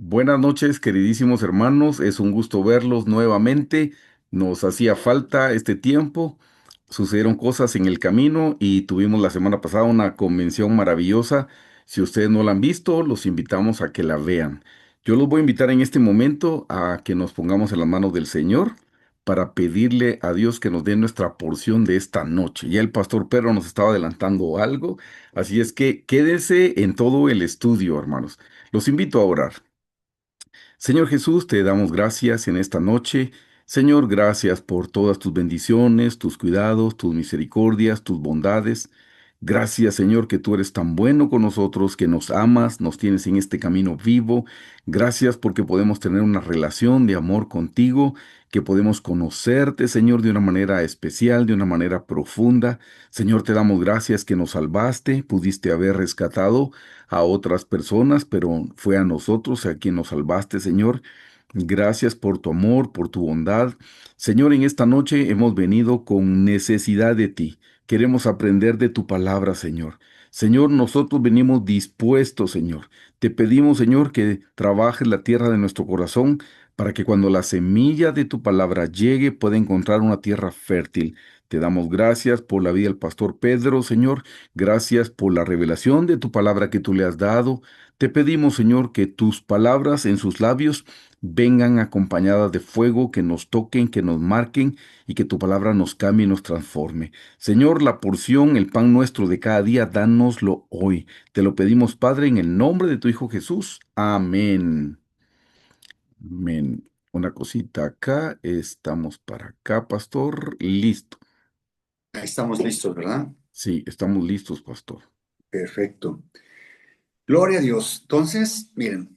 Buenas noches, queridísimos hermanos. Es un gusto verlos nuevamente. Nos hacía falta este tiempo. Sucedieron cosas en el camino y tuvimos la semana pasada una convención maravillosa. Si ustedes no la han visto, los invitamos a que la vean. Yo los voy a invitar en este momento a que nos pongamos en las manos del Señor para pedirle a Dios que nos dé nuestra porción de esta noche. Ya el pastor Pedro nos estaba adelantando algo, así es que quédese en todo el estudio, hermanos. Los invito a orar. Señor Jesús, te damos gracias en esta noche. Señor, gracias por todas tus bendiciones, tus cuidados, tus misericordias, tus bondades. Gracias, Señor, que tú eres tan bueno con nosotros, que nos amas, nos tienes en este camino vivo. Gracias porque podemos tener una relación de amor contigo, que podemos conocerte, Señor, de una manera especial, de una manera profunda. Señor, te damos gracias que nos salvaste, pudiste haber rescatado a otras personas, pero fue a nosotros a quien nos salvaste, Señor. Gracias por tu amor, por tu bondad. Señor, en esta noche hemos venido con necesidad de ti. Queremos aprender de tu palabra, Señor. Señor, nosotros venimos dispuestos, Señor. Te pedimos, Señor, que trabajes la tierra de nuestro corazón para que cuando la semilla de tu palabra llegue pueda encontrar una tierra fértil. Te damos gracias por la vida del pastor Pedro, Señor. Gracias por la revelación de tu palabra que tú le has dado. Te pedimos, Señor, que tus palabras en sus labios vengan acompañadas de fuego, que nos toquen, que nos marquen y que tu palabra nos cambie y nos transforme. Señor, la porción, el pan nuestro de cada día, dánoslo hoy. Te lo pedimos, Padre, en el nombre de tu Hijo Jesús. Amén. Amén. Una cosita acá, estamos para acá, pastor. Listo. Ahí estamos listos, ¿verdad? Sí, estamos listos, pastor. Perfecto. Gloria a Dios. Entonces, miren,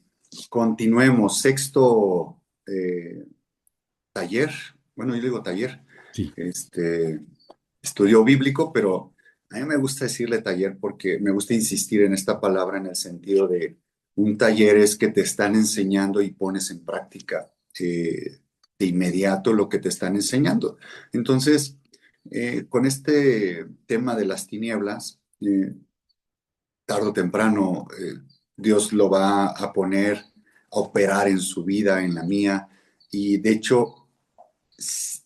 continuemos. Sexto taller. Bueno, yo digo taller. Sí. Este, estudio bíblico, pero a mí me gusta decirle taller porque me gusta insistir en esta palabra en el sentido de un taller es que te están enseñando y pones en práctica de inmediato lo que te están enseñando. Entonces, con este tema de las tinieblas, tarde o temprano Dios lo va a poner a operar en su vida, en la mía, y de hecho s-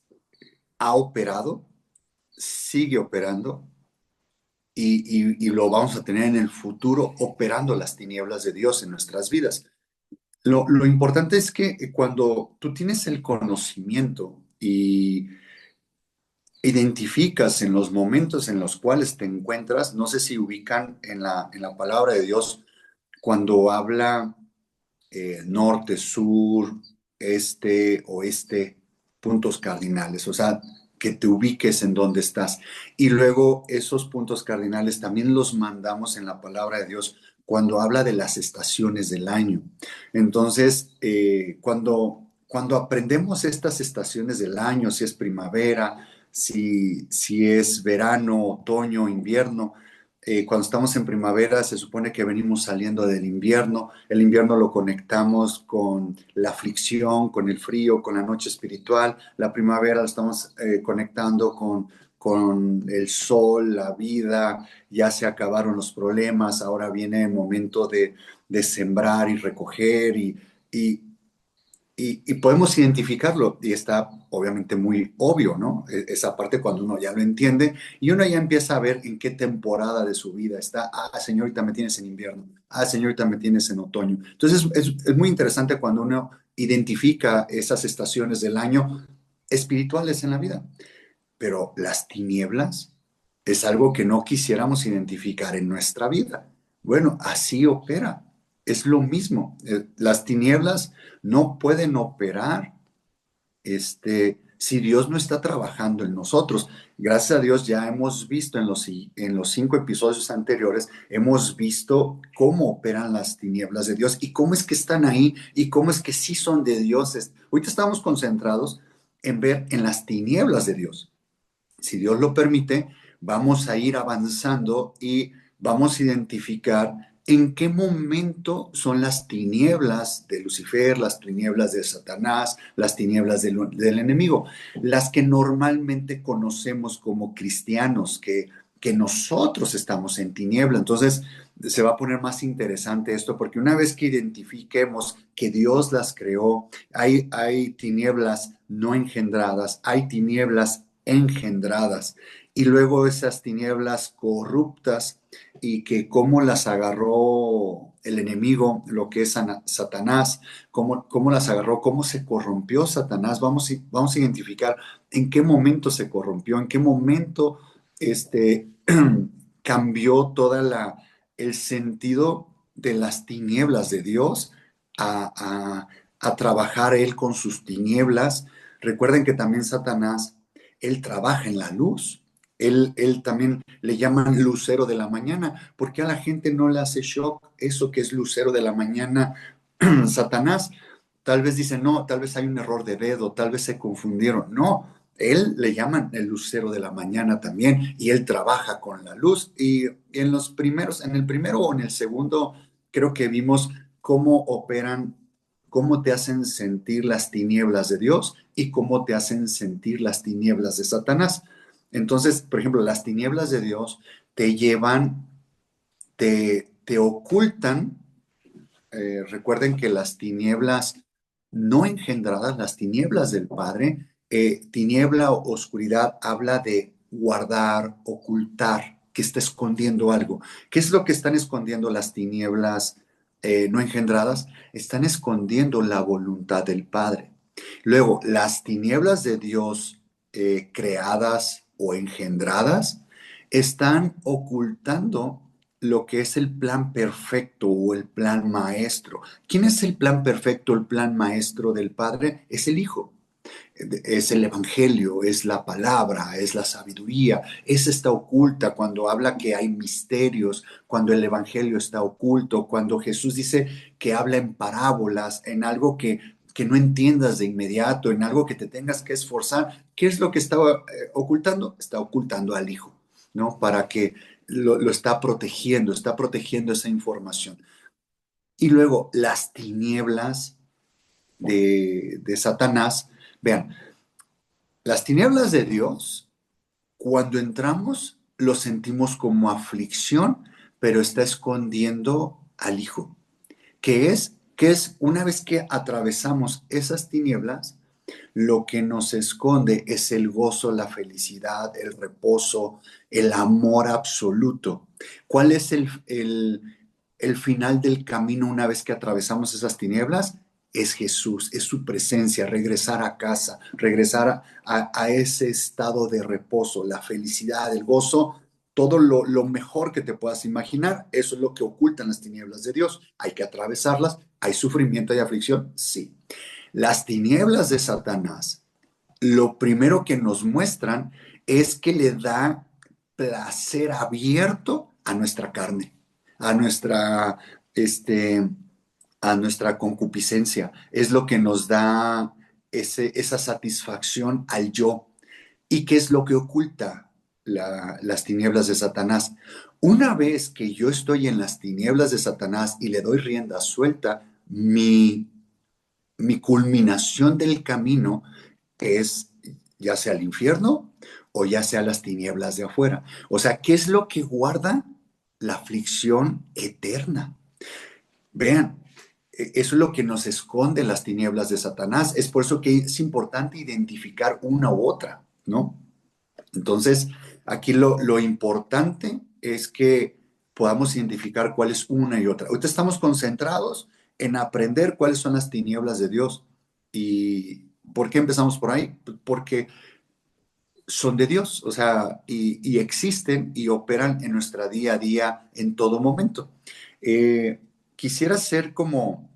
ha operado, sigue operando, y lo vamos a tener en el futuro operando las tinieblas de Dios en nuestras vidas. Lo importante es que cuando tú tienes el conocimiento y identificas en los momentos en los cuales te encuentras, no sé si ubican en la palabra de Dios, cuando habla norte, sur, este, oeste, puntos cardinales, o sea, que te ubiques en donde estás. Y luego esos puntos cardinales también los mandamos en la palabra de Dios cuando habla de las estaciones del año. Entonces, cuando aprendemos estas estaciones del año, si es primavera, si es verano, otoño, invierno, cuando estamos en primavera se supone que venimos saliendo del invierno. El invierno lo conectamos con la aflicción, con el frío, con la noche espiritual. La primavera lo estamos conectando con el sol, la vida. Ya se acabaron los problemas. Ahora viene el momento de sembrar y recoger y, y podemos identificarlo y está obviamente muy obvio, ¿no? Esa parte cuando uno ya lo entiende y uno ya empieza a ver en qué temporada de su vida está. Ah, señorita, me tienes en invierno. Ah, señorita, me tienes en otoño. Entonces es muy interesante cuando uno identifica esas estaciones del año espirituales en la vida. Pero las tinieblas es algo que no quisiéramos identificar en nuestra vida. Bueno, así opera. Es lo mismo. Las tinieblas no pueden operar si Dios no está trabajando en nosotros. Gracias a Dios ya hemos visto en los 5 episodios anteriores, hemos visto cómo operan las tinieblas de Dios y cómo es que están ahí y cómo es que sí son de Dios. Ahorita estamos concentrados en ver en las tinieblas de Dios. Si Dios lo permite, vamos a ir avanzando y vamos a identificar en qué momento son las tinieblas de Lucifer, las tinieblas de Satanás, las tinieblas del enemigo, las que normalmente conocemos como cristianos, que nosotros estamos en tiniebla. Entonces, se va a poner más interesante esto, porque una vez que identifiquemos que Dios las creó, hay tinieblas no engendradas, hay tinieblas engendradas, y luego esas tinieblas corruptas y que cómo las agarró el enemigo, lo que es Satanás, cómo las agarró, cómo se corrompió Satanás. Vamos a identificar en qué momento se corrompió, en qué momento este, cambió el sentido de las tinieblas de Dios a, a, a trabajar él con sus tinieblas. Recuerden que también Satanás, él trabaja en la luz. Él también le llaman lucero de la mañana. ¿Por qué a la gente no le hace shock eso que es lucero de la mañana? Satanás tal vez dice, no, tal vez hay un error de dedo, tal vez se confundieron. No, él le llaman el lucero de la mañana también y él trabaja con la luz. Y en los primeros, en el primero o en el segundo, creo que vimos cómo operan, cómo te hacen sentir las tinieblas de Dios y cómo te hacen sentir las tinieblas de Satanás. Entonces, por ejemplo, las tinieblas de Dios te llevan, te ocultan. Recuerden que las tinieblas no engendradas, las tinieblas del Padre, tiniebla o oscuridad habla de guardar, ocultar, que está escondiendo algo. ¿Qué es lo que están escondiendo las tinieblas no engendradas? Están escondiendo la voluntad del Padre. Luego, las tinieblas de Dios creadas o engendradas están ocultando lo que es el plan perfecto o el plan maestro. ¿Quién es el plan perfecto, el plan maestro del Padre? Es el Hijo. Es el Evangelio, es la palabra, es la sabiduría. Esa está oculta cuando habla que hay misterios, cuando el Evangelio está oculto, cuando Jesús dice que habla en parábolas, en algo que no entiendas de inmediato, en algo que te tengas que esforzar. ¿Qué es lo que está ocultando? Está ocultando al Hijo, ¿no? Para que lo está protegiendo esa información. Y luego las tinieblas de Satanás. Vean, las tinieblas de Dios, cuando entramos, lo sentimos como aflicción, pero está escondiendo al Hijo, que es una vez que atravesamos esas tinieblas, lo que nos esconde es el gozo, la felicidad, el reposo, el amor absoluto. ¿Cuál es el final del camino una vez que atravesamos esas tinieblas? Es Jesús, es su presencia, regresar a casa, regresar a ese estado de reposo, la felicidad, el gozo, todo lo mejor que te puedas imaginar. Eso es lo que ocultan las tinieblas de Dios. Hay que atravesarlas. ¿Hay sufrimiento y aflicción? Sí. Las tinieblas de Satanás, lo primero que nos muestran es que le da placer abierto a nuestra carne, a nuestra, este, a nuestra concupiscencia. Es lo que nos da esa satisfacción al yo. ¿Y qué es lo que oculta las tinieblas de Satanás? Una vez que yo estoy en las tinieblas de Satanás y le doy rienda suelta, mi culminación del camino es ya sea el infierno o ya sea las tinieblas de afuera. O sea, ¿qué es lo que guarda la aflicción eterna? Vean, eso es lo que nos esconde las tinieblas de Satanás. Es por eso que es importante identificar una u otra, ¿no? Entonces, aquí lo importante es que podamos identificar cuál es una y otra. Ahorita estamos concentrados en aprender cuáles son las tinieblas de Dios. ¿Y por qué empezamos por ahí? Porque son de Dios, o sea, y existen y operan en nuestra día a día en todo momento. Eh, Quisiera ser como,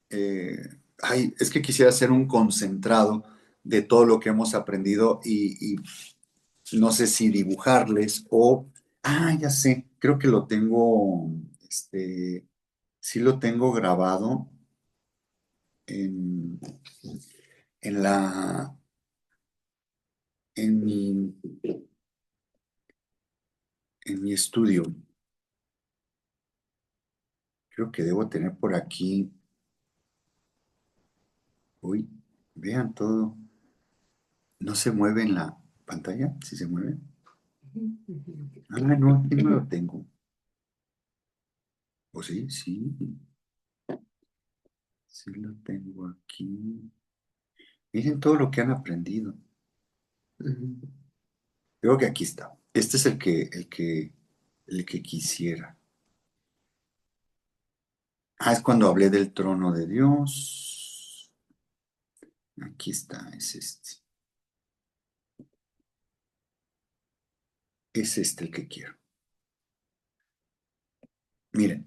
es que quisiera ser un concentrado de todo lo que hemos aprendido y no sé si dibujarles o, ya sé, creo que lo tengo, sí lo tengo grabado en, en la, en mi, en mi estudio. Creo que debo tener por aquí, uy, vean todo, no se mueve en la pantalla, ¿sí se mueve? No, aquí no lo tengo. ¿O sí? Sí, sí lo tengo aquí. Miren todo lo que han aprendido. Ujú. Creo que aquí está. Este es el que quisiera. Ah, es cuando hablé del trono de Dios. Aquí está, es este. Es este el que quiero. Miren,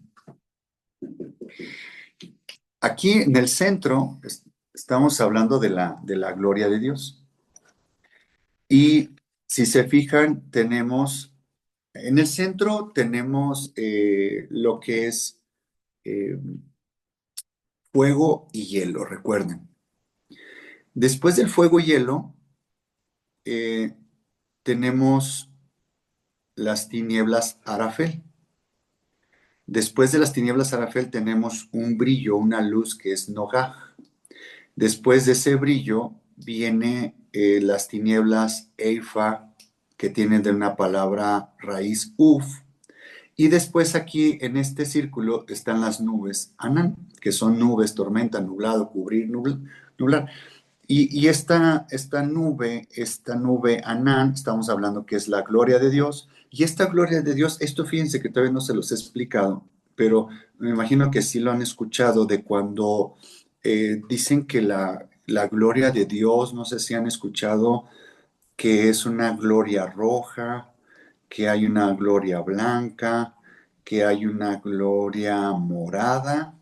aquí en el centro estamos hablando de la gloria de Dios. Y si se fijan, en el centro tenemos lo que es eh, fuego y hielo, recuerden. Después del fuego y hielo, eh, tenemos las tinieblas Arafel. Después de las tinieblas Arafel tenemos un brillo, una luz que es Nogaj. Después de ese brillo viene las tinieblas Eifa, que tienen de una palabra raíz Uf. Y después aquí en este círculo están las nubes Anán, que son nubes, tormenta, nublado, cubrir, nublar. Y esta nube Anán, estamos hablando que es la gloria de Dios. Y esta gloria de Dios, esto fíjense que todavía no se los he explicado, pero me imagino que sí lo han escuchado de cuando dicen que la gloria de Dios, no sé si han escuchado que es una gloria roja, que hay una gloria blanca, que hay una gloria morada,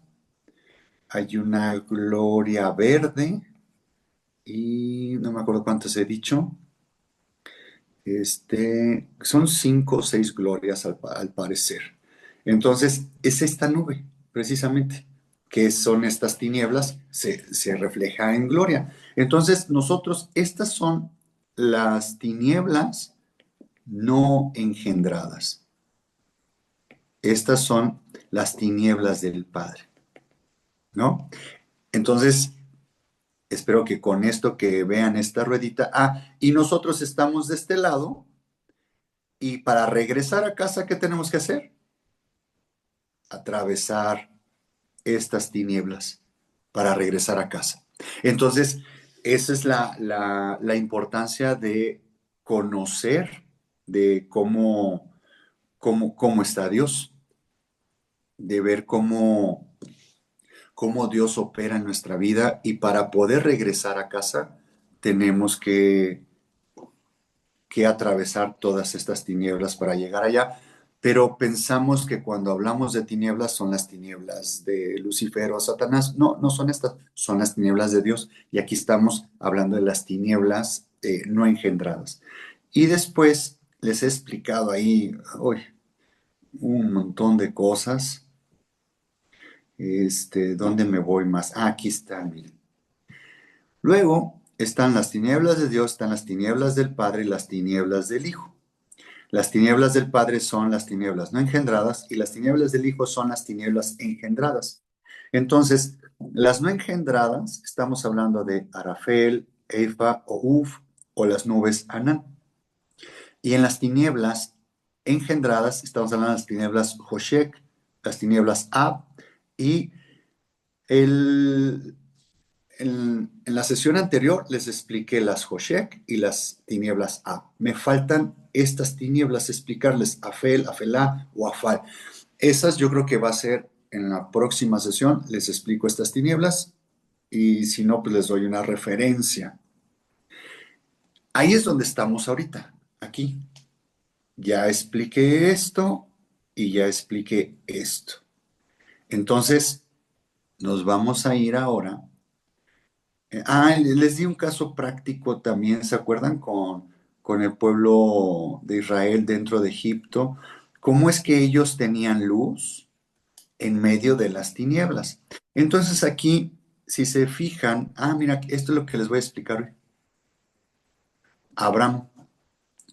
hay una gloria verde y no me acuerdo cuántas he dicho. Son 5 o 6 glorias al parecer. Entonces, es esta nube, precisamente, que son estas tinieblas, se refleja en gloria. Entonces, nosotros, estas son las tinieblas no engendradas. Estas son las tinieblas del Padre, ¿no? Entonces, espero que con esto que vean esta ruedita, y nosotros estamos de este lado, y para regresar a casa, ¿qué tenemos que hacer? Atravesar estas tinieblas para regresar a casa. Entonces, esa es la importancia de conocer de cómo está Dios, de ver cómo Dios opera en nuestra vida y para poder regresar a casa tenemos que atravesar todas estas tinieblas para llegar allá. Pero pensamos que cuando hablamos de tinieblas son las tinieblas de Lucifer o Satanás. No, no son estas, son las tinieblas de Dios. Y aquí estamos hablando de las tinieblas no engendradas. Y después les he explicado ahí uy, un montón de cosas. ¿Dónde me voy más? Aquí está, miren. Luego están las tinieblas de Dios, están las tinieblas del Padre y las tinieblas del Hijo. Las tinieblas del Padre son las tinieblas no engendradas y las tinieblas del Hijo son las tinieblas engendradas. Entonces, las no engendradas, estamos hablando de Arafel, Eifa o Uf o las nubes Anán. Y en las tinieblas engendradas, estamos hablando de las tinieblas Hoshek, las tinieblas Ab y el, en la sesión anterior les expliqué las Hoshek y las tinieblas A. Me faltan estas tinieblas explicarles Afel, Afelá o Afal. Esas yo creo que va a ser en la próxima sesión. Les explico estas tinieblas y si no, pues les doy una referencia. Ahí es donde estamos ahorita, aquí. Ya expliqué esto y ya expliqué esto. Entonces, nos vamos a ir ahora. Les di un caso práctico también, ¿se acuerdan? Con el pueblo de Israel dentro de Egipto. ¿Cómo es que ellos tenían luz en medio de las tinieblas? Entonces aquí, si se fijan, mira, esto es lo que les voy a explicar hoy. Abraham,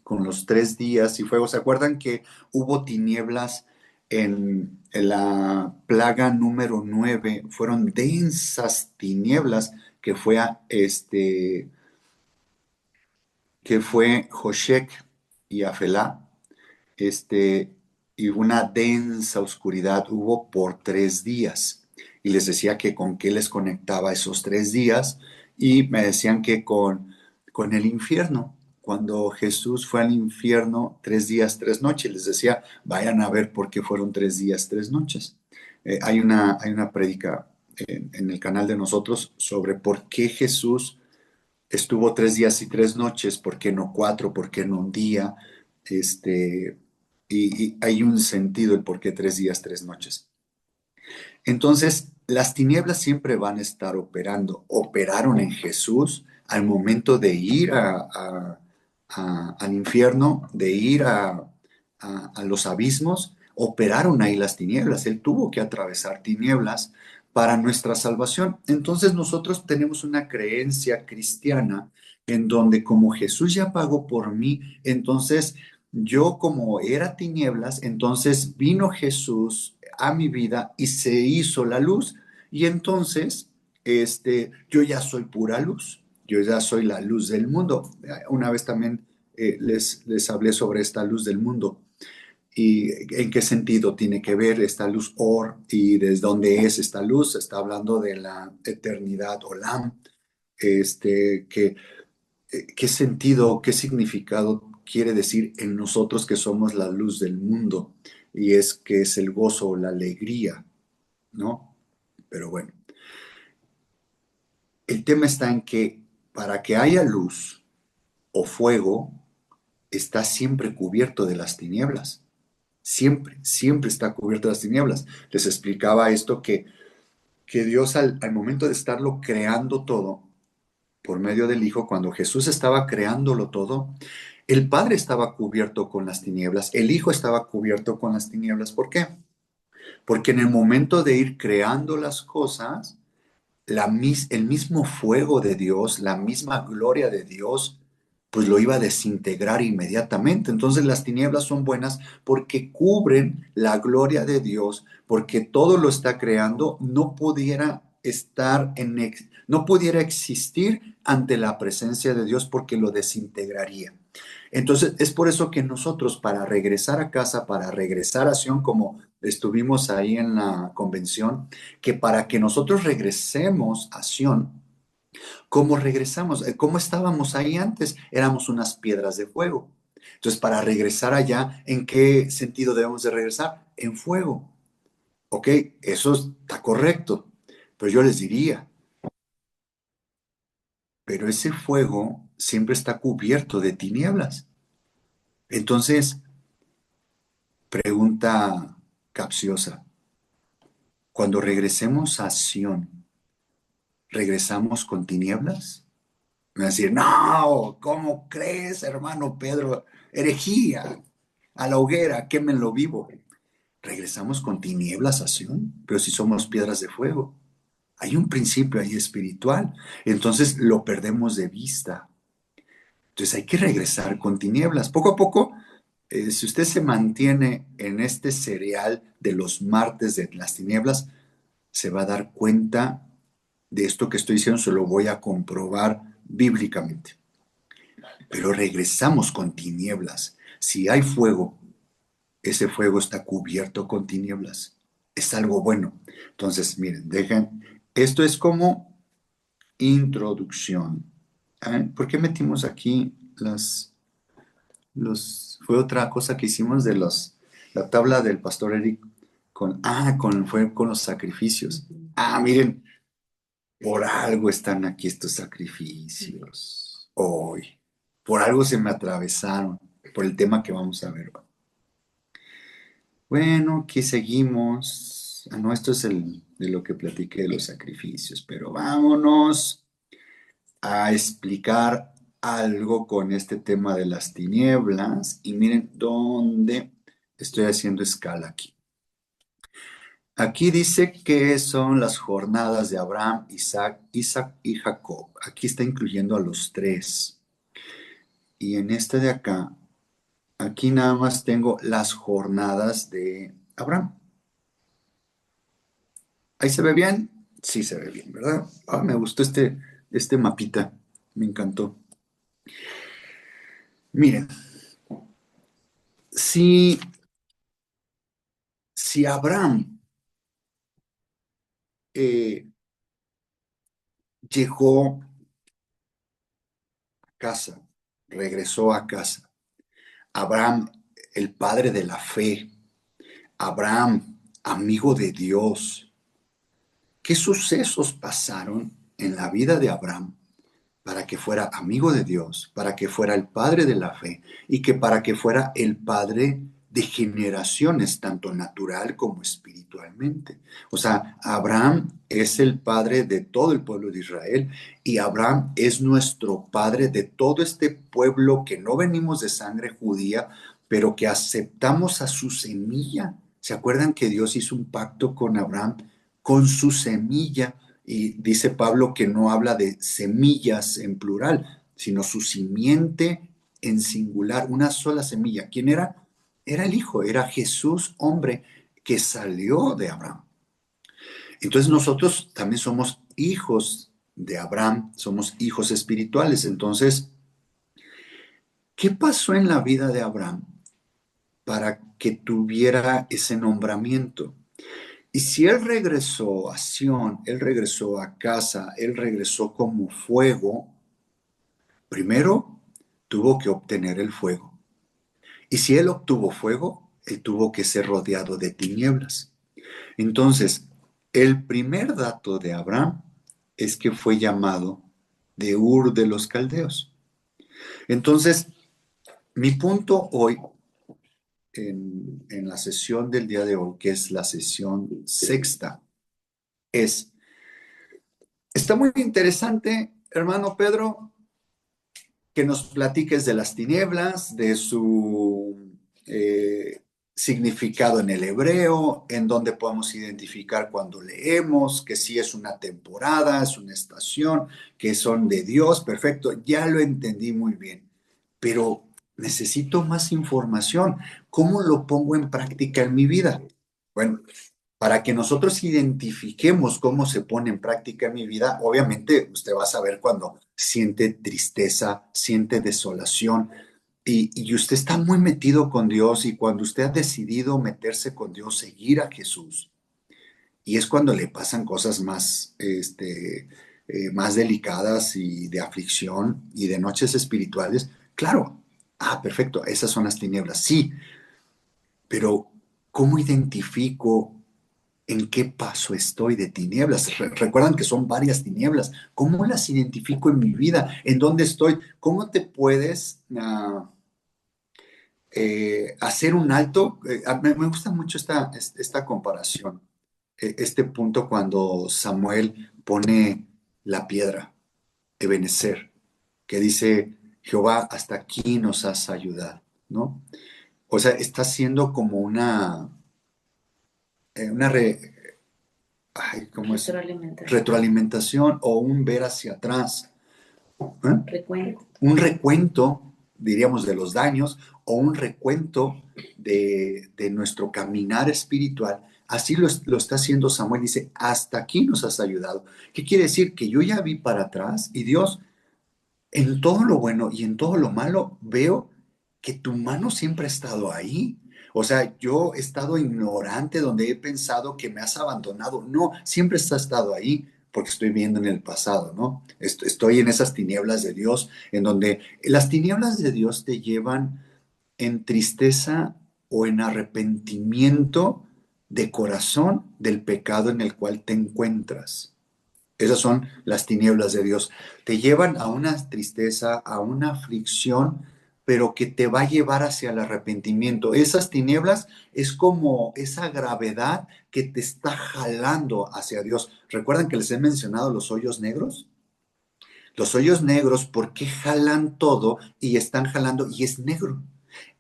con los 3 días y fuego, ¿se acuerdan que hubo tinieblas en la plaga número 9? Fueron densas tinieblas que fue Joshek y Afelá. y una densa oscuridad hubo por 3 días. Y les decía que con qué les conectaba esos 3 días y me decían que con el infierno. Cuando Jesús fue al infierno 3 días, 3 noches, les decía, vayan a ver por qué fueron 3 días, 3 noches. Hay una prédica en el canal de nosotros sobre por qué Jesús estuvo 3 días y 3 noches, ¿por qué no cuatro? ¿Por qué no un día? Este, y hay un sentido el por qué 3 días, 3 noches. Entonces, las tinieblas siempre van a estar operando. Operaron en Jesús al momento de ir al infierno, de ir a los abismos. Operaron ahí las tinieblas. Él tuvo que atravesar tinieblas para nuestra salvación. Entonces nosotros tenemos una creencia cristiana en donde como Jesús ya pagó por mí, entonces yo como era tinieblas, entonces vino Jesús a mi vida y se hizo la luz. Y entonces, yo ya soy pura luz, yo ya soy la luz del mundo. Una vez también les hablé sobre esta luz del mundo y en qué sentido tiene que ver esta luz Or y desde dónde es esta luz. Está hablando de la eternidad Olam, qué sentido, qué significado quiere decir en nosotros que somos la luz del mundo y es que es el gozo o la alegría, ¿no? Pero bueno, el tema está en que para que haya luz o fuego, está siempre cubierto de las tinieblas. Siempre, siempre está cubierto de las tinieblas. Les explicaba esto que Dios al momento de estarlo creando todo, por medio del Hijo, cuando Jesús estaba creándolo todo, el Padre estaba cubierto con las tinieblas, el Hijo estaba cubierto con las tinieblas. ¿Por qué? Porque en el momento de ir creando las cosas, el mismo fuego de Dios, la misma gloria de Dios, pues lo iba a desintegrar inmediatamente. Entonces las tinieblas son buenas porque cubren la gloria de Dios, porque todo lo está creando, no pudiera no pudiera existir ante la presencia de Dios porque lo desintegraría. Entonces, es por eso que nosotros, para regresar a casa, para regresar a Sion, como estuvimos ahí en la convención, que para que nosotros regresemos a Sion, ¿cómo regresamos? ¿Cómo estábamos ahí antes? Éramos unas piedras de fuego. Entonces, para regresar allá, ¿en qué sentido debemos de regresar? En fuego. ¿Ok? Eso está correcto. Pero yo les diría, pero ese fuego siempre está cubierto de tinieblas. Entonces, pregunta capciosa. Cuando regresemos a Sión, ¿regresamos con tinieblas? Me va a decir, no, ¿cómo crees, hermano Pedro? Herejía, a la hoguera, quémenlo vivo. ¿Regresamos con tinieblas a Sión? Pero si somos piedras de fuego. Hay un principio ahí espiritual. Entonces lo perdemos de vista. Entonces hay que regresar con tinieblas. Poco a poco, si usted se mantiene en este cereal de los martes de las tinieblas, se va a dar cuenta de esto que estoy diciendo, se lo voy a comprobar bíblicamente. Pero regresamos con tinieblas. Si hay fuego, ese fuego está cubierto con tinieblas. Es algo bueno. Entonces, miren, esto es como introducción. ¿Por qué metimos aquí fue otra cosa que hicimos de la tabla del pastor Eric fue con los sacrificios. Miren, por algo están aquí estos sacrificios hoy. Por algo se me atravesaron, por el tema que vamos a ver. Bueno, aquí seguimos. No, esto es de lo que platiqué de los sacrificios, pero vámonos a explicar algo con este tema de las tinieblas. Y miren dónde estoy haciendo escala aquí. Aquí dice que son las jornadas de Abraham, Isaac y Jacob. Aquí está incluyendo a los tres. Y en este de acá, aquí nada más tengo las jornadas de Abraham. ¿Ahí se ve bien? Sí se ve bien, ¿verdad? Me gustó este mapita. Me encantó. Miren, si si Abraham eh, llegó a casa, regresó a casa, Abraham, el padre de la fe, Abraham, amigo de Dios, ¿qué sucesos pasaron en la vida de Abraham para que fuera amigo de Dios, para que fuera el padre de la fe y que para que fuera el padre de generaciones, tanto natural como espiritualmente? O sea, Abraham es el padre de todo el pueblo de Israel y Abraham es nuestro padre de todo este pueblo que no venimos de sangre judía, pero que aceptamos a su semilla. ¿Se acuerdan que Dios hizo un pacto con Abraham, con su semilla? Y dice Pablo que no habla de semillas en plural, sino su simiente en singular, una sola semilla. ¿Quién era? Era el Hijo, era Jesús, hombre, que salió de Abraham. Entonces nosotros también somos hijos de Abraham, somos hijos espirituales. Entonces, ¿qué pasó en la vida de Abraham para que tuviera ese nombramiento? Y si él regresó a Sión, él regresó a casa, él regresó como fuego, primero tuvo que obtener el fuego. Y si él obtuvo fuego, él tuvo que ser rodeado de tinieblas. Entonces, el primer dato de Abraham es que fue llamado de Ur de los Caldeos. Entonces, mi punto hoy en la sesión del día de hoy, que es la sesión sexta, es, está muy interesante, hermano Pedro, que nos platiques de las tinieblas, de su significado en el hebreo, en donde podemos identificar cuando leemos, que sí es una temporada, es una estación, que son de Dios, perfecto, ya lo entendí muy bien, pero necesito más información. ¿Cómo lo pongo en práctica en mi vida? Bueno, para que nosotros identifiquemos cómo se pone en práctica en mi vida, obviamente usted va a saber cuando siente tristeza, siente desolación y usted está muy metido con Dios y cuando usted ha decidido meterse con Dios, seguir a Jesús, y es cuando le pasan cosas más, más delicadas y de aflicción y de noches espirituales, claro, perfecto, esas son las tinieblas, sí, pero ¿cómo identifico en qué paso estoy de tinieblas? Recuerdan que son varias tinieblas. ¿Cómo las identifico en mi vida? ¿En dónde estoy? ¿Cómo te puedes hacer un alto? Me gusta mucho esta comparación, este punto cuando Samuel pone la piedra, Ebenezer, que dice, Jehová, hasta aquí nos has ayudado, ¿no? O sea, está haciendo como una ay, ¿cómo es? Retroalimentación o un ver hacia atrás. Recuento. Un recuento, diríamos, de los daños o un recuento de nuestro caminar espiritual. Así lo está haciendo Samuel. Dice, hasta aquí nos has ayudado. ¿Qué quiere decir? Que yo ya vi para atrás y Dios, en todo lo bueno y en todo lo malo, veo que tu mano siempre ha estado ahí. O sea, yo he estado ignorante donde he pensado que me has abandonado. No, siempre has estado ahí porque estoy viendo en el pasado, ¿no? Estoy en esas tinieblas de Dios, en donde las tinieblas de Dios te llevan en tristeza o en arrepentimiento de corazón del pecado en el cual te encuentras. Esas son las tinieblas de Dios. Te llevan a una tristeza, a una aflicción, pero que te va a llevar hacia el arrepentimiento. Esas tinieblas es como esa gravedad que te está jalando hacia Dios. ¿Recuerdan que les he mencionado los hoyos negros? Los hoyos negros, ¿por qué jalan todo y están jalando y es negro?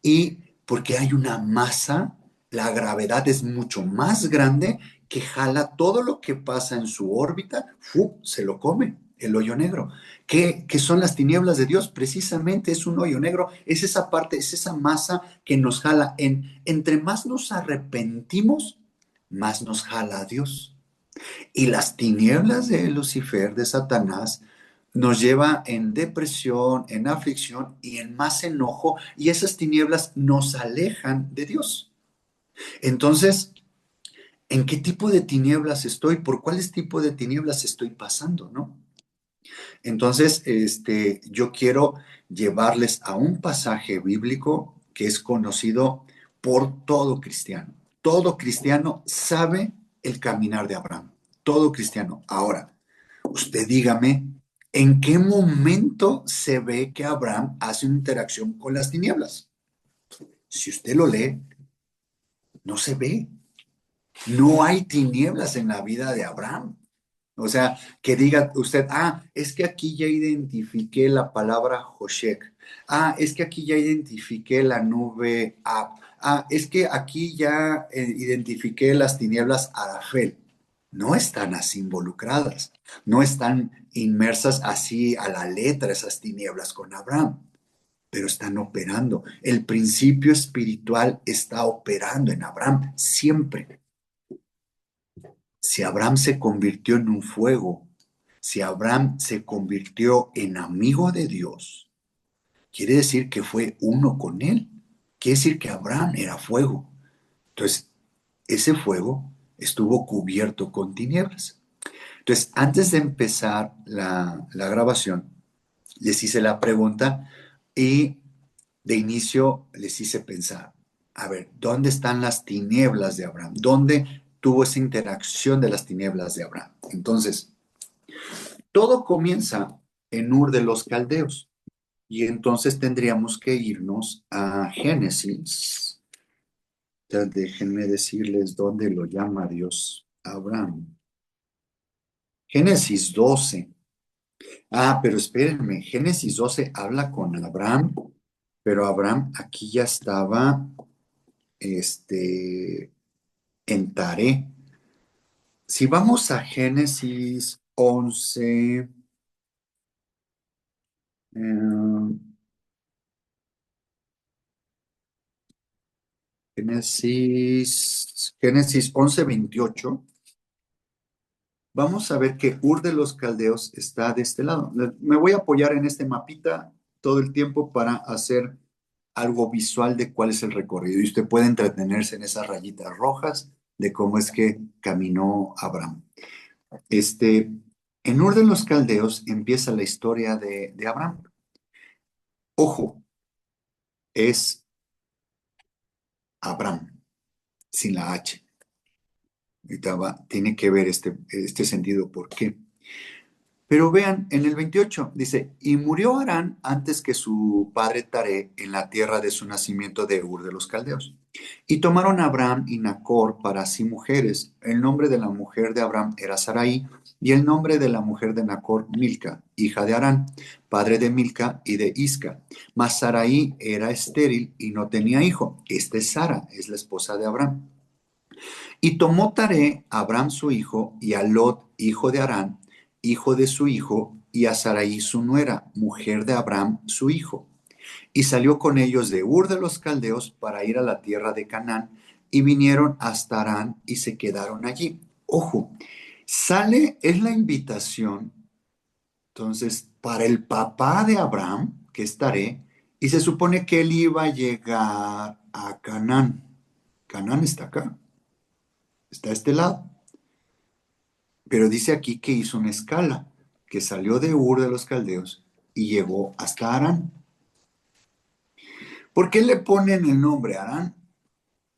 Y porque hay una masa, la gravedad es mucho más grande que jala todo lo que pasa en su órbita, se lo come el hoyo negro. ¿Qué son las tinieblas de Dios? Precisamente es un hoyo negro, es esa parte, es esa masa que nos jala. Entre más nos arrepentimos, más nos jala a Dios. Y las tinieblas de Lucifer, de Satanás, nos lleva en depresión, en aflicción y en más enojo, y esas tinieblas nos alejan de Dios. Entonces, ¿En qué tipo de tinieblas estoy? ¿Por cuáles tipo de tinieblas estoy pasando, no? Entonces, yo quiero llevarles a un pasaje bíblico que es conocido por todo cristiano. Todo cristiano sabe el caminar de Abraham. Todo cristiano. Ahora, usted dígame, ¿en qué momento se ve que Abraham hace una interacción con las tinieblas? Si usted lo lee, no se ve. No hay tinieblas en la vida de Abraham. O sea, que diga usted, es que aquí ya identifiqué la palabra Hoshek. Es que aquí ya identifiqué la nube Ab. Es que aquí ya identifiqué las tinieblas Arafel. No están así involucradas, no están inmersas así a la letra esas tinieblas con Abraham, pero están operando. El principio espiritual está operando en Abraham siempre. Si Abraham se convirtió en un fuego, si Abraham se convirtió en amigo de Dios, quiere decir que fue uno con él. Quiere decir que Abraham era fuego. Entonces, ese fuego estuvo cubierto con tinieblas. Entonces, antes de empezar la grabación, les hice la pregunta y de inicio les hice pensar, a ver, ¿dónde están las tinieblas de Abraham? ¿Dónde tuvo esa interacción de las tinieblas de Abraham? Entonces, todo comienza en Ur de los Caldeos y entonces tendríamos que irnos a Génesis. Ya déjenme decirles dónde lo llama Dios a Abraham. Génesis 12. Pero espérenme, Génesis 12 habla con Abraham, pero Abraham aquí ya estaba en Taré. Si vamos a Génesis 11, eh, Génesis 11, 28, vamos a ver que Ur de los Caldeos está de este lado. Me voy a apoyar en este mapita todo el tiempo para hacer algo visual de cuál es el recorrido. Y usted puede entretenerse en esas rayitas rojas de cómo es que caminó Abraham. En Ur de los Caldeos empieza la historia de Abraham. Ojo, es Abraham, sin la H. Ahorita tiene que ver este sentido, ¿por qué? Pero vean, en el 28 dice, y murió Harán antes que su padre Taré en la tierra de su nacimiento de Ur de los Caldeos. Y tomaron a Abraham y Nacor para sí mujeres. El nombre de la mujer de Abraham era Sarai, y el nombre de la mujer de Nacor, Milca, hija de Harán, padre de Milca y de Isca. Mas Sarai era estéril y no tenía hijo. Esta es Sara, es la esposa de Abraham. Y tomó Taré a Abraham su hijo, y a Lot, hijo de Harán, hijo de su hijo, y a Sarai su nuera, mujer de Abraham su hijo. Y salió con ellos de Ur de los Caldeos para ir a la tierra de Canaán, y vinieron hasta Harán y se quedaron allí. Ojo, es la invitación, entonces, para el papá de Abraham, que es Taré, y se supone que él iba a llegar a Canaán. Canaán está acá, está a este lado. Pero dice aquí que hizo una escala, que salió de Ur de los Caldeos y llegó hasta Harán. ¿Por qué le ponen el nombre Harán?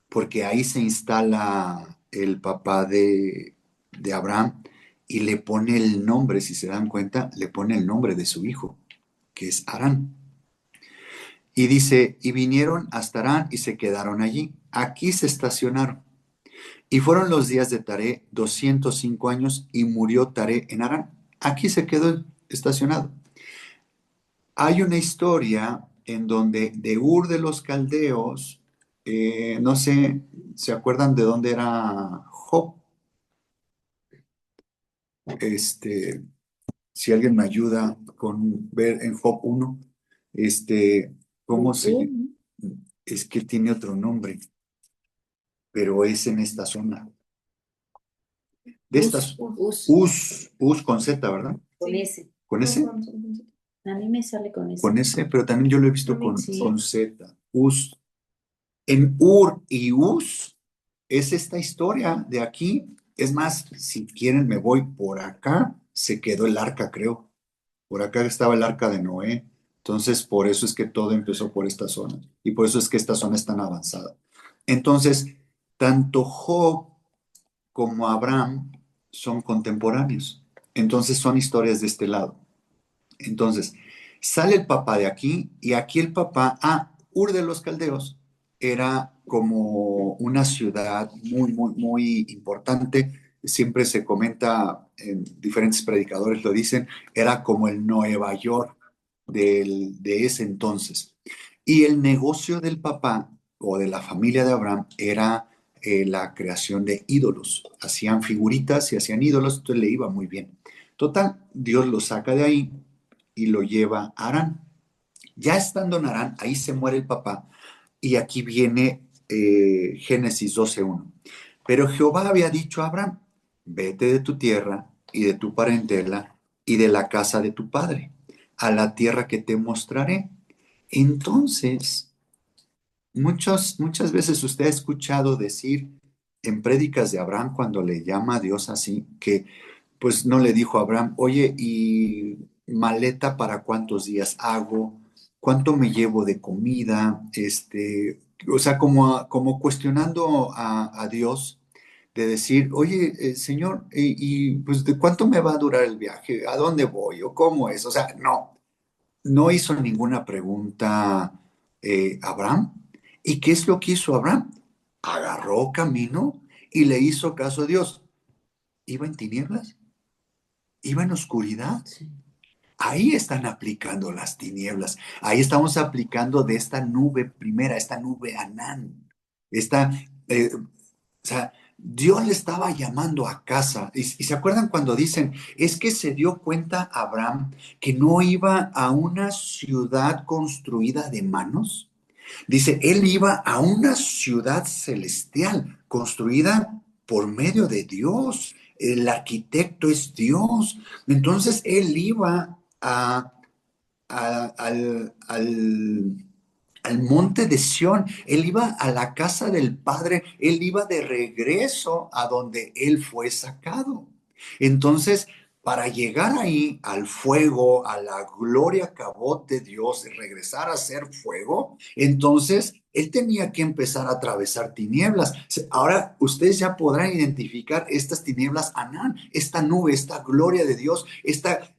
Porque ahí se instala el papá de Abraham y le pone el nombre, si se dan cuenta, le pone el nombre de su hijo, que es Harán. Y dice, y vinieron hasta Harán y se quedaron allí. Aquí se estacionaron. Y fueron los días de Taré 205 años y murió Taré en Harán. Aquí se quedó estacionado. Hay una historia en donde de Ur de los Caldeos, no sé, ¿se acuerdan de dónde era Job? Este, si alguien me ayuda con ver en Job 1, ¿cómo se? Es que tiene otro nombre, pero es en esta zona. De estas, Uz con Z, ¿verdad? Con S. ¿Con S? A mí me sale con S. Con S, pero también yo lo he visto También sí. con Z. Uz. En Ur y Uz es esta historia de aquí. Es más, si quieren, me voy por acá. Se quedó el arca, creo. Por acá estaba el arca de Noé. Entonces, por eso es que todo empezó por esta zona. Y por eso es que esta zona es tan avanzada. Entonces, tanto Job como Abraham son contemporáneos. Entonces, son historias de este lado. Entonces, sale el papá de aquí y aquí el papá, Ur de los Caldeos, era como una ciudad muy, muy, muy importante. Siempre se comenta, en diferentes predicadores lo dicen, era como el Nueva York de ese entonces. Y el negocio del papá o de la familia de Abraham era la creación de ídolos. Hacían figuritas y hacían ídolos, entonces le iba muy bien. Total, Dios lo saca de ahí y lo lleva a Harán. Ya estando en Harán, ahí se muere el papá y aquí viene Génesis 12:1. Pero Jehová había dicho a Abraham, vete de tu tierra y de tu parentela y de la casa de tu padre, a la tierra que te mostraré. Entonces, muchas veces usted ha escuchado decir en prédicas de Abraham cuando le llama a Dios así, que pues no le dijo a Abraham, oye, ¿y maleta para cuántos días hago? ¿Cuánto me llevo de comida? O sea, como cuestionando a Dios de decir, oye, Señor, pues de cuánto me va a durar el viaje? ¿A dónde voy? ¿O cómo es? O sea, no hizo ninguna pregunta Abraham. ¿Y qué es lo que hizo Abraham? Agarró camino y le hizo caso a Dios. ¿Iba en tinieblas? ¿Iba en oscuridad? Sí. Ahí están aplicando las tinieblas. Ahí estamos aplicando de esta nube primera, esta nube Anán. Esta, o sea, Dios le estaba llamando a casa. Y se acuerdan cuando dicen, es que se dio cuenta Abraham que no iba a una ciudad construida de manos? Dice, él iba a una ciudad celestial construida por medio de Dios. El arquitecto es Dios. Entonces él iba al monte de Sión, él iba a la casa del Padre, él iba de regreso a donde él fue sacado. Entonces, para llegar ahí al fuego, a la gloria cabot de Dios, regresar a ser fuego, entonces él tenía que empezar a atravesar tinieblas. Ahora ustedes ya podrán identificar estas tinieblas, Anán, esta nube, esta gloria de Dios,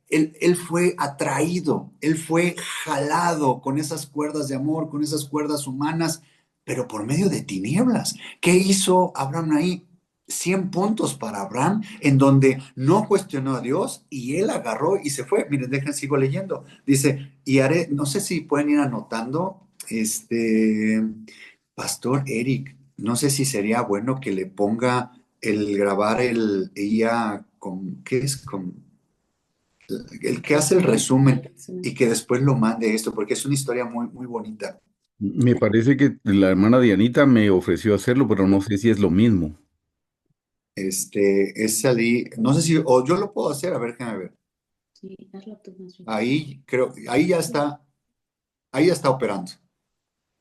él fue atraído, él fue jalado con esas cuerdas de amor, con esas cuerdas humanas, pero por medio de tinieblas. ¿Qué hizo Abraham ahí? 100 puntos para Abraham, en donde no cuestionó a Dios y él agarró y se fue. Miren, sigo leyendo. Dice, y haré, no sé si pueden ir anotando, Pastor Eric, no sé si sería bueno que le ponga el grabar el IA con, ¿qué es? Con el que hace el resumen y que después lo mande esto, porque es una historia muy, muy bonita. Me parece que la hermana Dianita me ofreció hacerlo, pero no sé si es lo mismo. Es salir, no sé si, o yo lo puedo hacer, a ver, déjame ver. Sí, hazlo tú más bien. Ahí creo, ahí ya está operando.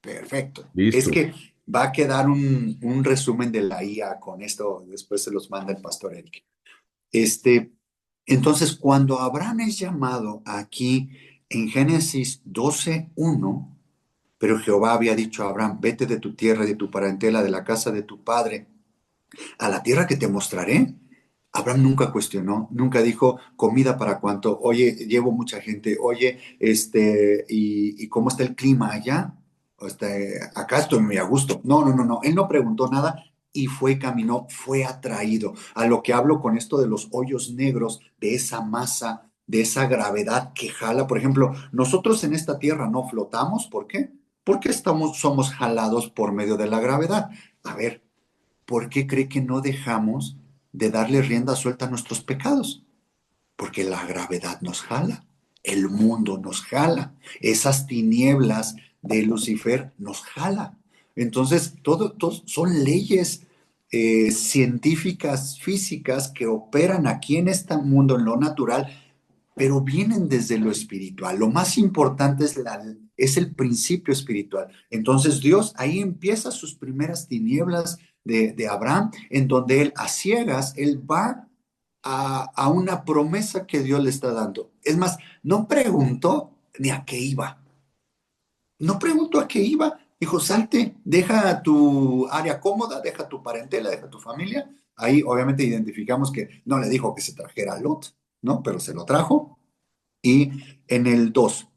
Perfecto. Es Listo. que va a quedar un resumen de la IA con esto, después se los manda el pastor Eric. Este, entonces, cuando Abraham es llamado aquí en Génesis 12:1, pero Jehová había dicho a Abraham, vete de tu tierra y de tu parentela, de la casa de tu padre, a la tierra que te mostraré. Abraham nunca cuestionó, nunca dijo comida para cuánto, oye, llevo mucha gente, oye, ¿y cómo está el clima allá? Acá estoy muy a gusto. No, no, no, no, él no preguntó nada y fue, caminó, fue atraído. A lo que hablo con esto de los hoyos negros, de esa masa, de esa gravedad que jala. Por ejemplo, nosotros en esta tierra no flotamos, ¿por qué? Porque somos jalados por medio de la gravedad. A ver, ¿por qué cree que no dejamos de darle rienda suelta a nuestros pecados? Porque la gravedad nos jala, el mundo nos jala, esas tinieblas de Lucifer nos jala. Entonces, todo son leyes científicas, físicas que operan aquí en este mundo, en lo natural, pero vienen desde lo espiritual. Lo más importante es el principio espiritual. Entonces Dios ahí empieza sus primeras tinieblas de Abraham, en donde él a ciegas, él va a una promesa que Dios le está dando. Es más, no preguntó ni a qué iba. No preguntó a qué iba. Dijo, salte, deja tu área cómoda, deja tu parentela, deja tu familia. Ahí obviamente identificamos que no le dijo que se trajera a Lot, ¿no? Pero se lo trajo. Y en el 2,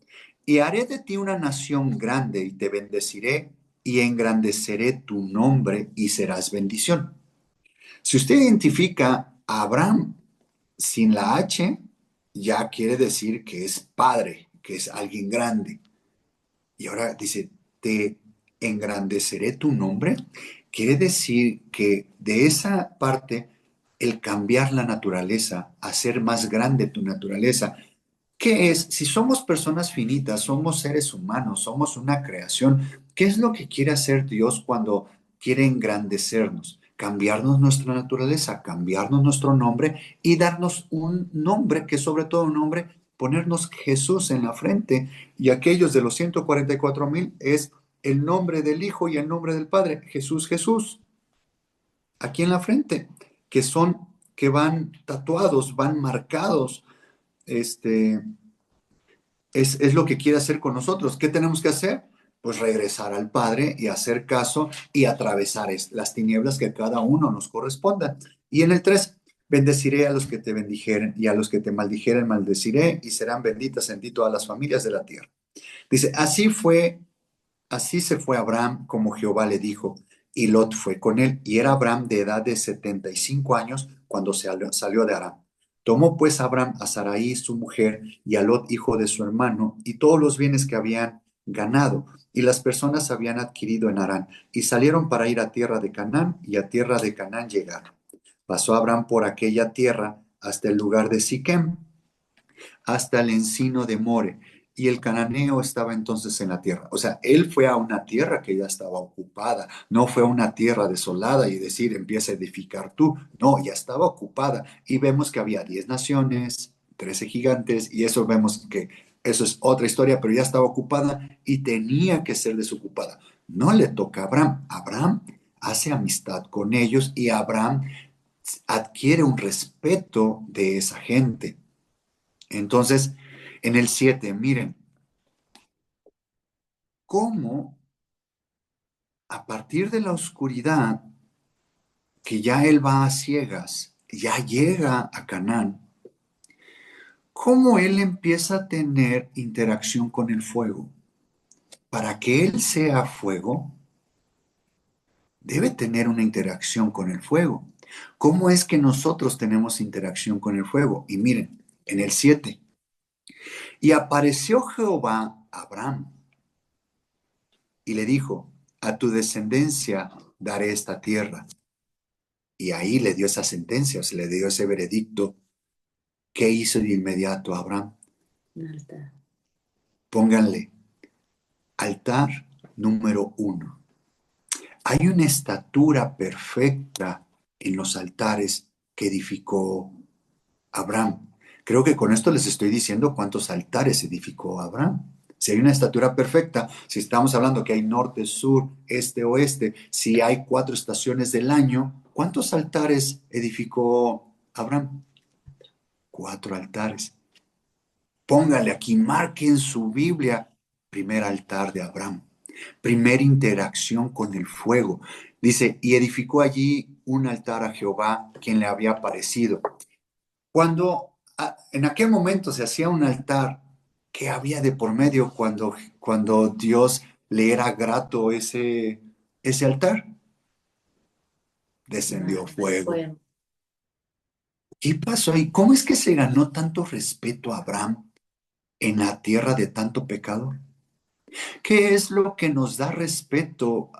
y haré de ti una nación grande y te bendeciré y engrandeceré tu nombre y serás bendición. Si usted identifica a Abraham sin la H, ya quiere decir que es padre, que es alguien grande. Y ahora dice, te engrandeceré tu nombre. Quiere decir que de esa parte, el cambiar la naturaleza, hacer más grande tu naturaleza, ¿qué es? Si somos personas finitas, somos seres humanos, somos una creación, ¿qué es lo que quiere hacer Dios cuando quiere engrandecernos? Cambiarnos nuestra naturaleza, cambiarnos nuestro nombre y darnos un nombre que sobre todo un nombre, ponernos Jesús en la frente. Y aquellos de los 144,000 es el nombre del Hijo y el nombre del Padre, Jesús, Jesús, aquí en la frente, que son, que van tatuados, van marcados, este es lo que quiere hacer con nosotros. ¿Qué tenemos que hacer? Pues regresar al Padre y hacer caso y atravesar las tinieblas que cada uno nos corresponda. Y en el 3, bendeciré a los que te bendijeren y a los que te maldijeren maldeciré y serán benditas en ti todas las familias de la tierra. Dice, así se fue Abraham como Jehová le dijo, y Lot fue con él, y era Abraham de edad de 75 años cuando salió de Aram. Tomó pues Abraham a Sarai su mujer y a Lot hijo de su hermano y todos los bienes que habían ganado y las personas habían adquirido en Harán y salieron para ir a tierra de Canaán y a tierra de Canaán llegaron. Pasó Abraham por aquella tierra hasta el lugar de Siquem, hasta el encino de More, y el cananeo estaba entonces en la tierra. O sea, él fue a una tierra que ya estaba ocupada, no fue a una tierra desolada y decir, empieza a edificar tú. No, ya estaba ocupada. Y vemos que había 10 naciones, 13 gigantes, y eso vemos que eso es otra historia, pero ya estaba ocupada y tenía que ser desocupada. No le toca a Abraham. Abraham hace amistad con ellos y Abraham adquiere un respeto de esa gente. Entonces, en el 7, miren, cómo a partir de la oscuridad, que ya él va a ciegas, ya llega a Canaán, cómo él empieza a tener interacción con el fuego. Para que él sea fuego, debe tener una interacción con el fuego. ¿Cómo es que nosotros tenemos interacción con el fuego? Y miren, en el 7, y apareció Jehová a Abraham y le dijo, a tu descendencia daré esta tierra. Y ahí le dio esa sentencia, o sea, le dio ese veredicto. ¿Qué hizo de inmediato Abraham? Un altar. Pónganle altar número 1. Hay una estatura perfecta en los altares que edificó Abraham. Creo que con esto les estoy diciendo cuántos altares edificó Abraham. Si hay una estatura perfecta, si estamos hablando que hay norte, sur, este, oeste, si hay 4 estaciones del año, ¿cuántos altares edificó Abraham? 4 altares. Póngale aquí, marque en su Biblia, primer altar de Abraham, primera interacción con el fuego. Dice, y edificó allí un altar a Jehová, quien le había aparecido. En aquel momento se hacía un altar, ¿qué había de por medio cuando Dios le era grato ese altar? Descendió fuego. Fuego. ¿Qué pasó ahí? ¿Cómo es que se ganó tanto respeto a Abraham en la tierra de tanto pecado? ¿Qué es lo que nos da respeto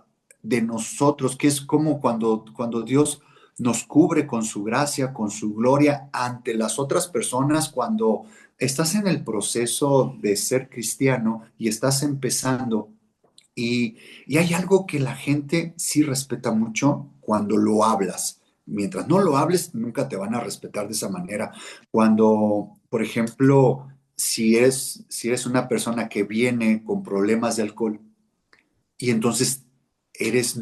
de nosotros? ¿Qué es como cuando Dios nos cubre con su gracia, con su gloria ante las otras personas, cuando estás en el proceso de ser cristiano y estás empezando y hay algo que la gente sí respeta mucho cuando lo hablas. Mientras no lo hables, nunca te van a respetar de esa manera. Cuando, por ejemplo, si eres una persona que viene con problemas de alcohol y entonces eres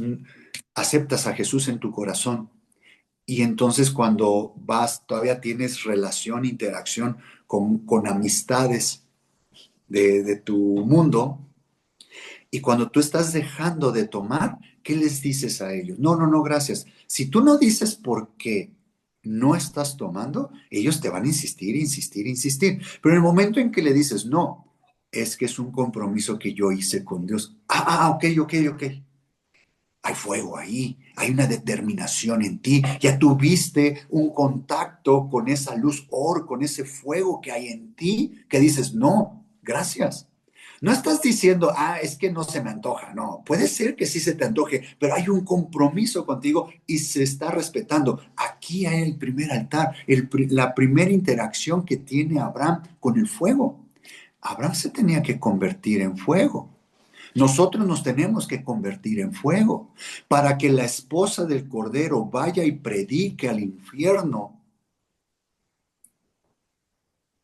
aceptas a Jesús en tu corazón. Y entonces cuando vas, todavía tienes relación, interacción con amistades de tu mundo, y cuando tú estás dejando de tomar, ¿qué les dices a ellos? No, no, no, gracias. Si tú no dices por qué no estás tomando, ellos te van a insistir, insistir, insistir. Pero en el momento en que le dices, no, es que es un compromiso que yo hice con Dios. Ok, ok, ok. Hay fuego ahí, hay una determinación en ti. Ya tuviste un contacto con esa luz con ese fuego que hay en ti, que dices, no, gracias. No estás diciendo, es que no se me antoja. No, puede ser que sí se te antoje, pero hay un compromiso contigo y se está respetando. Aquí hay el primer altar, la primera interacción que tiene Abraham con el fuego. Abraham se tenía que convertir en fuego. Nosotros nos tenemos que convertir en fuego para que la esposa del Cordero vaya y predique al infierno.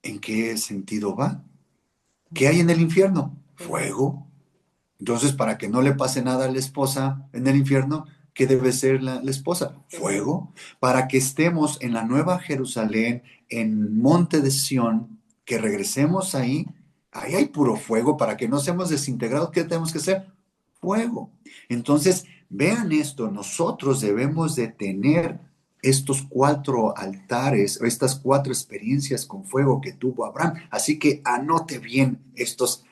¿En qué sentido va? ¿Qué hay en el infierno? Fuego. Entonces, para que no le pase nada a la esposa en el infierno, ¿qué debe ser la esposa? Fuego. Para que estemos en la Nueva Jerusalén, en Monte de Sión, que regresemos ahí, ahí hay puro fuego, para que no seamos desintegrados, ¿qué tenemos que hacer? Fuego. Entonces, vean esto, nosotros debemos de tener estos 4 altares, o estas 4 experiencias con fuego que tuvo Abraham. Así que anote bien estos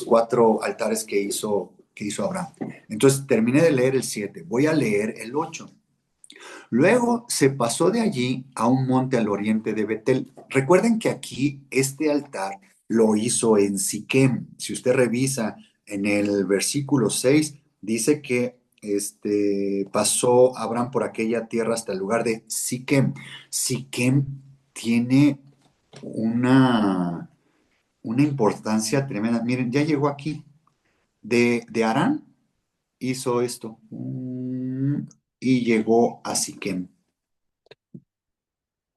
4 altares que hizo Abraham. Entonces terminé de leer el 7, voy a leer el 8. Luego se pasó de allí a un monte al oriente de Betel. Recuerden que aquí este altar lo hizo en Siquem. Si usted revisa en el versículo 6, dice que pasó Abraham por aquella tierra hasta el lugar de Siquem. Siquem tiene una importancia tremenda. Miren, ya llegó aquí. De Harán hizo esto. Y llegó a Siquem.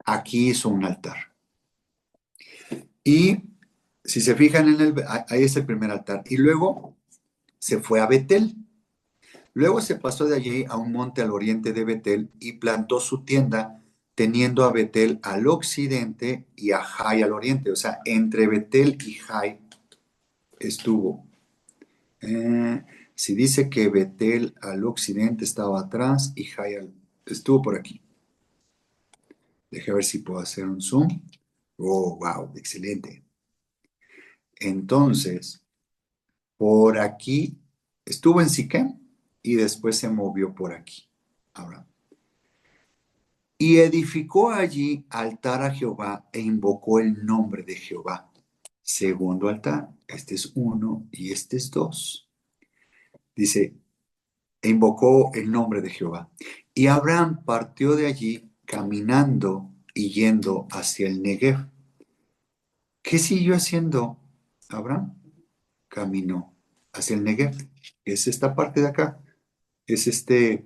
Aquí hizo un altar. Y si se fijan ahí es el primer altar. Y luego se fue a Betel. Luego se pasó de allí a un monte al oriente de Betel y plantó su tienda, teniendo a Betel al occidente y a Jai al oriente. O sea, entre Betel y Jai estuvo. Si dice que Betel al occidente estaba atrás y Jai estuvo por aquí. Deje ver si puedo hacer un zoom. Oh, wow, excelente. Entonces, por aquí estuvo en Siquem y después se movió por aquí. Ahora. Y edificó allí altar a Jehová e invocó el nombre de Jehová. Segundo altar, este es 1 y este es 2. Dice, e invocó el nombre de Jehová. Y Abraham partió de allí caminando y yendo hacia el Negev. ¿Qué siguió haciendo Abraham? Caminó hacia el Negev. Es esta parte de acá. Es este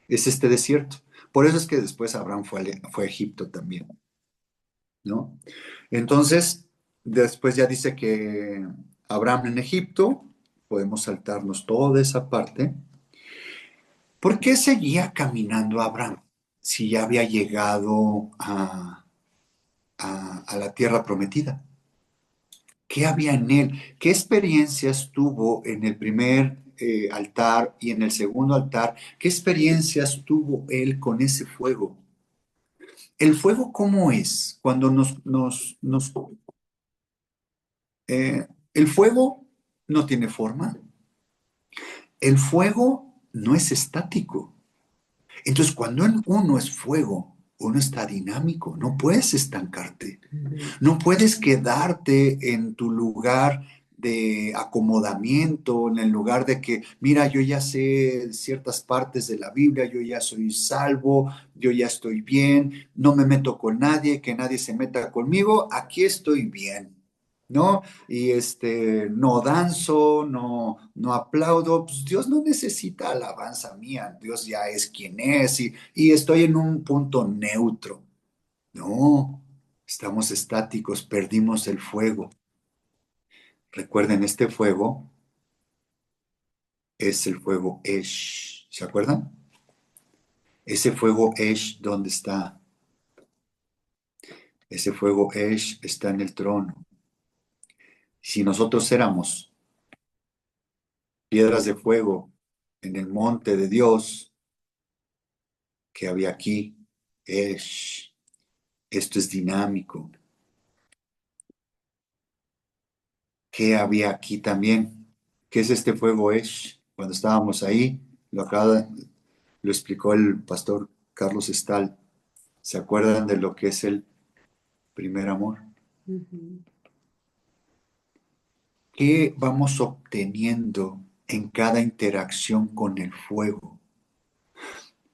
desierto. Por eso es que después Abraham fue a Egipto también, ¿no? Entonces, después ya dice que Abraham en Egipto, podemos saltarnos toda esa parte. ¿Por qué seguía caminando Abraham si ya había llegado a la tierra prometida? ¿Qué había en él? ¿Qué experiencias tuvo en el primer altar y en el segundo altar? ¿Qué experiencias tuvo él con ese fuego? ¿El fuego cómo es? Cuando el fuego no tiene forma. El fuego no es estático. Entonces, cuando uno es fuego, uno está dinámico, no puedes estancarte. No puedes quedarte en tu lugar de acomodamiento, en el lugar de que, mira, yo ya sé ciertas partes de la Biblia, yo ya soy salvo, yo ya estoy bien, no me meto con nadie, que nadie se meta conmigo, aquí estoy bien, ¿no? Y no danzo, no aplaudo, pues Dios no necesita alabanza mía, Dios ya es quien es y estoy en un punto neutro. No, estamos estáticos, perdimos el fuego. Recuerden, este fuego es el fuego Esh. ¿Se acuerdan? Ese fuego Esh, ¿dónde está? Ese fuego Esh está en el trono. Si nosotros éramos piedras de fuego en el monte de Dios que había aquí, Esh, esto es dinámico. ¿Qué había aquí también? ¿Qué es este fuego Esh? Cuando estábamos ahí, lo explicó el pastor Carlos Estal. ¿Se acuerdan de lo que es el primer amor? Ujú. ¿Qué vamos obteniendo en cada interacción con el fuego?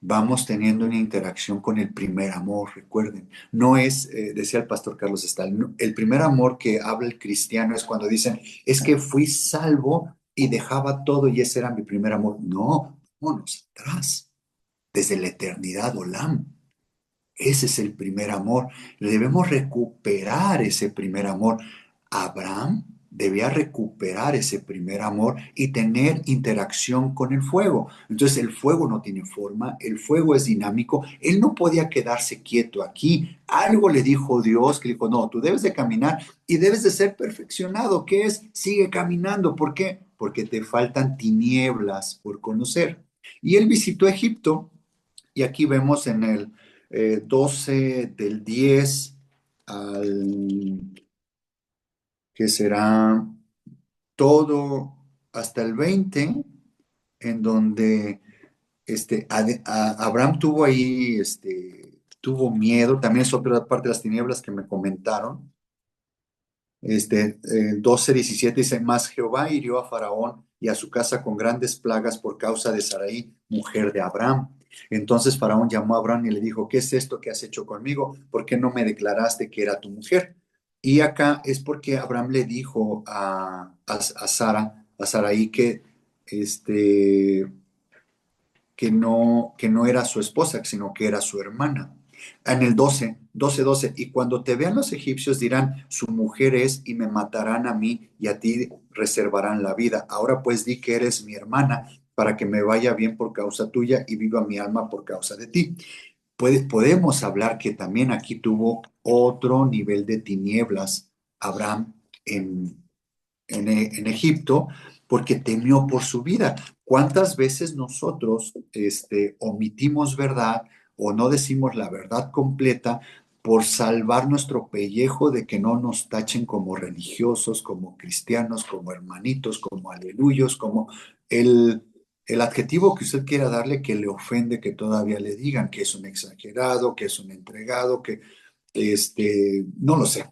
Vamos teniendo una interacción con el primer amor, recuerden. No es, decía el pastor Carlos Estal, el primer amor que habla el cristiano es cuando dicen, es que fui salvo y dejaba todo y ese era mi primer amor. No, vámonos atrás, desde la eternidad, Olam. Ese es el primer amor. Debemos recuperar ese primer amor. Abraham debía recuperar ese primer amor y tener interacción con el fuego. Entonces el fuego no tiene forma, el fuego es dinámico. Él no podía quedarse quieto aquí. Algo le dijo Dios que le dijo, no, tú debes de caminar y debes de ser perfeccionado. ¿Qué es? Sigue caminando. ¿Por qué? Porque te faltan tinieblas por conocer. Y él visitó Egipto y aquí vemos en el 12 del 10 al que será todo hasta el 20, en donde Abraham tuvo ahí, tuvo miedo, también es otra parte de las tinieblas que me comentaron. 12:17 dice, mas Jehová hirió a Faraón y a su casa con grandes plagas por causa de Sarai, mujer de Abraham. Entonces Faraón llamó a Abraham y le dijo, ¿qué es esto que has hecho conmigo? ¿Por qué no me declaraste que era tu mujer? Y acá es porque Abraham le dijo a Sarai este, que no era su esposa, sino que era su hermana. En el 12, y cuando te vean los egipcios dirán, su mujer es, y me matarán a mí, y a ti reservarán la vida. Ahora pues di que eres mi hermana, para que me vaya bien por causa tuya, y viva mi alma por causa de ti. Podemos hablar que también aquí tuvo otro nivel de tinieblas Abraham en, en Egipto, porque temió por su vida. ¿Cuántas veces nosotros omitimos verdad o no decimos la verdad completa por salvar nuestro pellejo de que no nos tachen como religiosos, como cristianos, como hermanitos, como aleluyos, como el adjetivo que usted quiera darle que le ofende que todavía le digan que es un exagerado, que es un entregado, que no lo sé,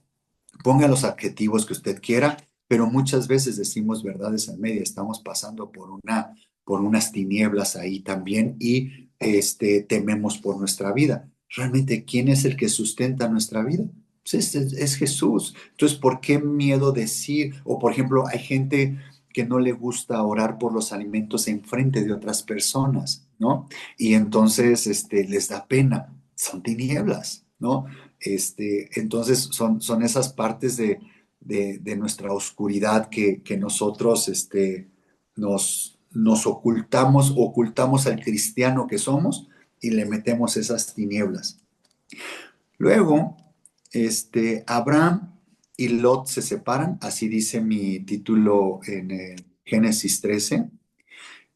ponga los adjetivos que usted quiera, pero muchas veces decimos verdades a media, estamos pasando por unas tinieblas ahí también y tememos por nuestra vida. Realmente, ¿quién es el que sustenta nuestra vida? Pues es Jesús. Entonces, ¿por qué miedo decir? O, por ejemplo, hay gente que no le gusta orar por los alimentos en frente de otras personas, ¿no? Y entonces les da pena. Son tinieblas, ¿no? Entonces son esas partes de nuestra oscuridad que nosotros nos ocultamos al cristiano que somos y le metemos esas tinieblas. Luego, Abraham y Lot se separan, así dice mi título en Génesis 13.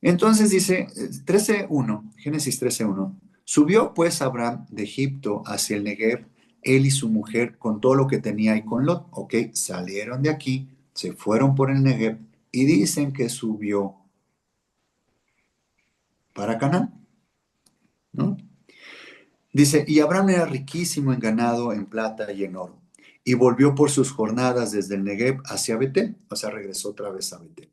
Entonces dice 13:1, Génesis 13:1. Subió pues Abraham de Egipto hacia el Negev, él y su mujer con todo lo que tenía y con Lot. Ok, salieron de aquí, se fueron por el Negev y dicen que subió para Canaán, ¿no? Dice, y Abraham era riquísimo en ganado, en plata y en oro. Y volvió por sus jornadas desde el Negev hacia Betel, o sea, regresó otra vez a Betel.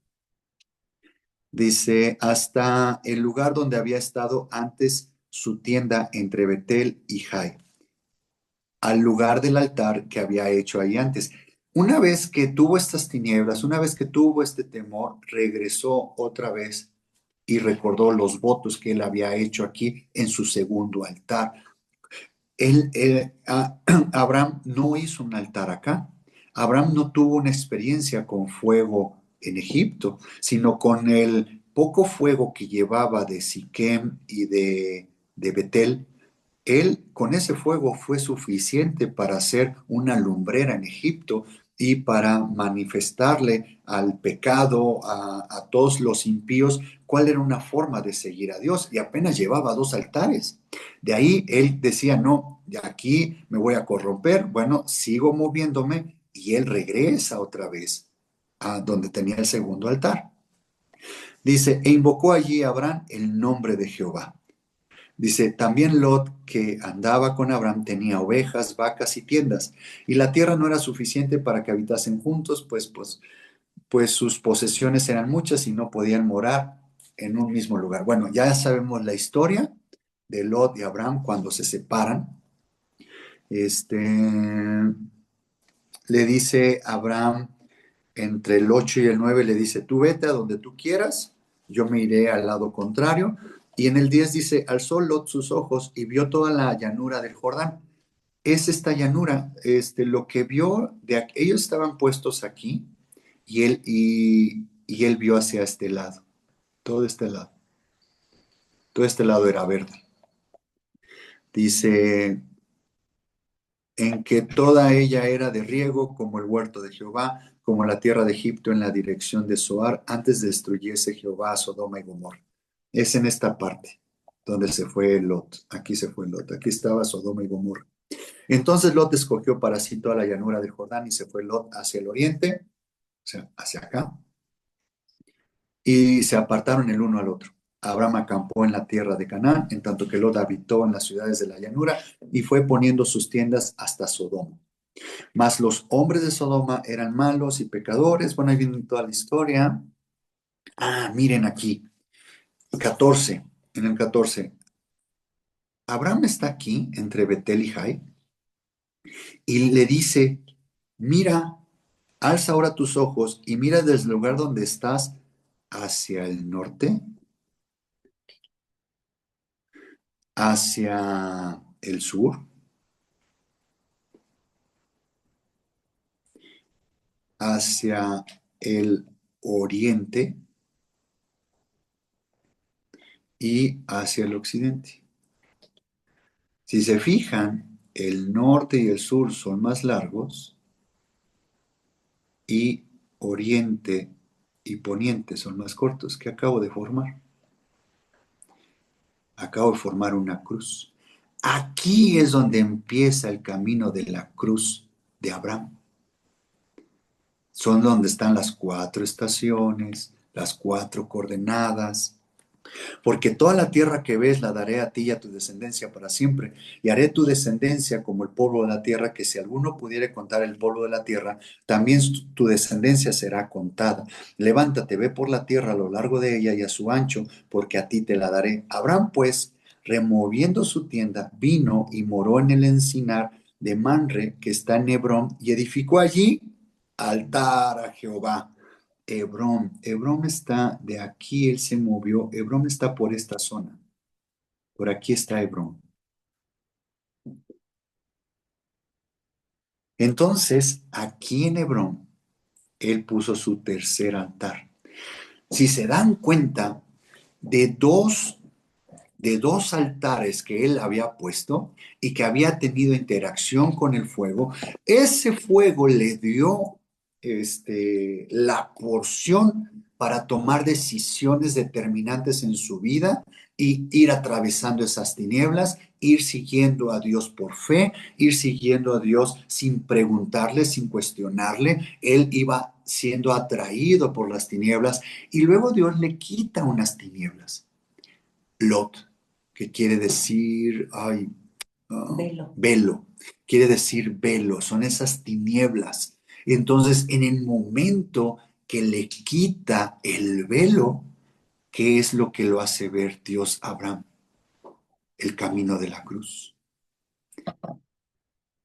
Dice, hasta el lugar donde había estado antes su tienda entre Betel y Jai, al lugar del altar que había hecho ahí antes. Una vez que tuvo estas tinieblas, una vez que tuvo este temor, regresó otra vez y recordó los votos que él había hecho aquí en su segundo altar. Abraham no hizo un altar acá. Abraham no tuvo una experiencia con fuego en Egipto, sino con el poco fuego que llevaba de Siquem y de Betel, él con ese fuego fue suficiente para hacer una lumbrera en Egipto y para manifestarle al pecado, a todos los impíos, cuál era una forma de seguir a Dios. Y apenas llevaba 2 altares. De ahí él decía, no, de aquí me voy a corromper. Bueno, sigo moviéndome y él regresa otra vez a donde tenía el segundo altar. Dice, e invocó allí Abraham el nombre de Jehová. Dice, también Lot, que andaba con Abraham, tenía ovejas, vacas y tiendas, y la tierra no era suficiente para que habitasen juntos, pues sus posesiones eran muchas y no podían morar en un mismo lugar. Bueno, ya sabemos la historia de Lot y Abraham cuando se separan. Este, le dice Abraham entre el 8 y el 9, le dice, tú vete a donde tú quieras, yo me iré al lado contrario. Y en el 10 dice, alzó Lot sus ojos y vio toda la llanura del Jordán. Es esta llanura, lo que vio, ellos estaban puestos aquí y él vio hacia este lado, todo este lado, todo este lado era verde. Dice, en que toda ella era de riego, como el huerto de Jehová, como la tierra de Egipto en la dirección de Zoar, antes de destruyese Jehová a Sodoma y Gomorra. Es en esta parte donde se fue Lot. Aquí se fue Lot. Aquí estaba Sodoma y Gomorra. Entonces Lot escogió para sí toda la llanura del Jordán y se fue Lot hacia el oriente, o sea, hacia acá, y se apartaron el uno al otro. Abraham acampó en la tierra de Canaán, en tanto que Lot habitó en las ciudades de la llanura y fue poniendo sus tiendas hasta Sodoma. Mas los hombres de Sodoma eran malos y pecadores. Bueno, ahí viene toda la historia. Ah, miren aquí, 14, en el 14. Abraham está aquí entre Betel y Jai y le dice, mira, alza ahora tus ojos y mira desde el lugar donde estás hacia el norte, hacia el sur, hacia el oriente y hacia el occidente. Si se fijan, el norte y el sur son más largos y oriente y poniente son más cortos. ¿Qué acabo de formar? Acabo de formar una cruz. Aquí es donde empieza el camino de la cruz de Abraham. Son donde están las 4 estaciones, las 4 coordenadas, porque toda la tierra que ves la daré a ti y a tu descendencia para siempre, y haré tu descendencia como el polvo de la tierra, que si alguno pudiere contar el polvo de la tierra, también tu descendencia será contada. Levántate, ve por la tierra a lo largo de ella y a su ancho, porque a ti te la daré. Abraham, pues, removiendo su tienda, vino y moró en el encinar de Manre, que está en Hebrón, y edificó allí altar a Jehová. Hebrón está de aquí, él se movió. Hebrón está por esta zona. Por aquí está Hebrón. Entonces, aquí en Hebrón, él puso su tercer altar. Si se dan cuenta de dos altares que él había puesto y que había tenido interacción con el fuego, ese fuego le dio la porción para tomar decisiones determinantes en su vida y ir atravesando esas tinieblas, ir siguiendo a Dios por fe, ir siguiendo a Dios sin preguntarle, sin cuestionarle. Él iba siendo atraído por las tinieblas y luego Dios le quita unas tinieblas. Lot, que quiere decir, velo, quiere decir velo, son esas tinieblas. Entonces, en el momento que le quita el velo, ¿qué es lo que lo hace ver Dios a Abraham? El camino de la cruz.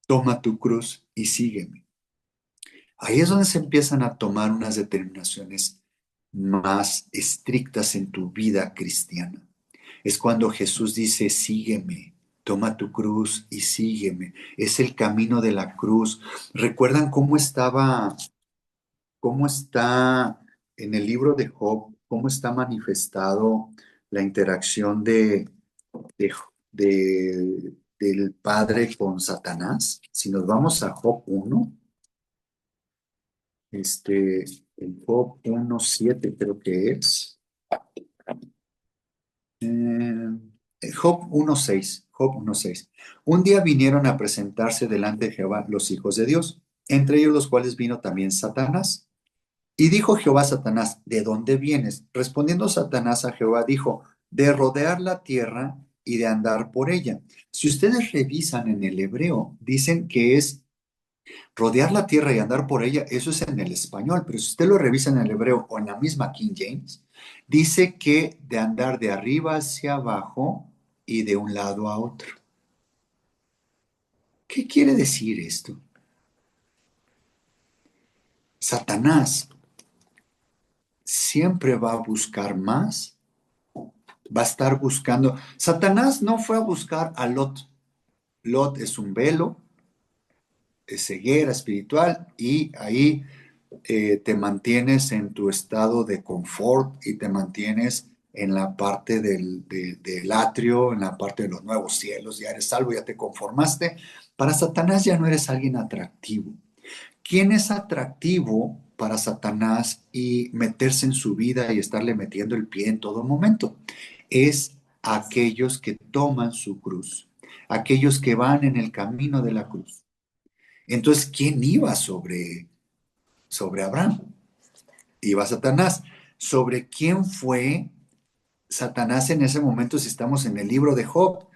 Toma tu cruz y sígueme. Ahí es donde se empiezan a tomar unas determinaciones más estrictas en tu vida cristiana. Es cuando Jesús dice, sígueme, toma tu cruz y sígueme. Es el camino de la cruz. ¿Recuerdan cómo está en el libro de Job, cómo está manifestado la interacción de- del Padre con Satanás. Si nos vamos a Job 1, en Job 1:7 creo que es. Job 1:6. Un día vinieron a presentarse delante de Jehová los hijos de Dios, entre ellos los cuales vino también Satanás. Y dijo Jehová a Satanás, ¿de dónde vienes? Respondiendo Satanás a Jehová, dijo, de rodear la tierra y de andar por ella. Si ustedes revisan en el hebreo, dicen que es rodear la tierra y andar por ella, eso es en el español, pero si usted lo revisa en el hebreo o en la misma King James, dice que de andar de arriba hacia abajo y de un lado a otro. ¿Qué quiere decir esto? Satanás siempre va a buscar más, va a estar buscando. Satanás no fue a buscar a Lot. Lot es un velo, es ceguera espiritual y ahí te mantienes en tu estado de confort y te mantienes en la parte del atrio, en la parte de los nuevos cielos, ya eres salvo, ya te conformaste. Para Satanás ya no eres alguien atractivo. ¿Quién es atractivo para Satanás y meterse en su vida y estarle metiendo el pie en todo momento? Es aquellos que toman su cruz, aquellos que van en el camino de la cruz. Entonces, ¿quién iba sobre Abraham? Iba Satanás. ¿Sobre quién fue Satanás en ese momento si estamos en el libro de Job?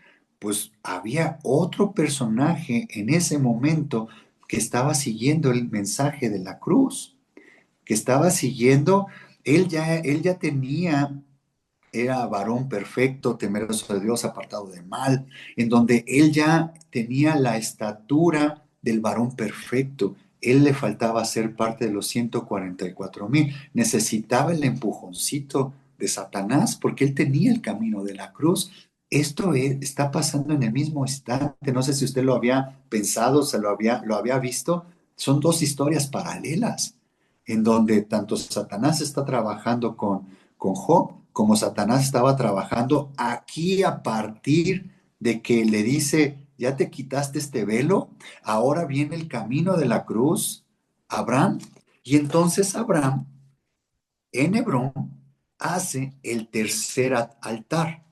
Pues había otro personaje en ese momento que estaba siguiendo el mensaje de la cruz, que estaba siguiendo, él ya tenía, era varón perfecto, temeroso de Dios, apartado de mal, en donde él ya tenía la estatura del varón perfecto. Él le faltaba ser parte de los 144,000. Necesitaba el empujoncito de Satanás porque él tenía el camino de la cruz. Está pasando en el mismo instante. No sé si usted lo había pensado, lo había visto. Son dos historias paralelas en donde tanto Satanás está trabajando con Job, como Satanás estaba trabajando aquí a partir de que le dice, ya te quitaste este velo, ahora viene el camino de la cruz, Abraham, y entonces Abraham en Hebrón hace el tercer altar.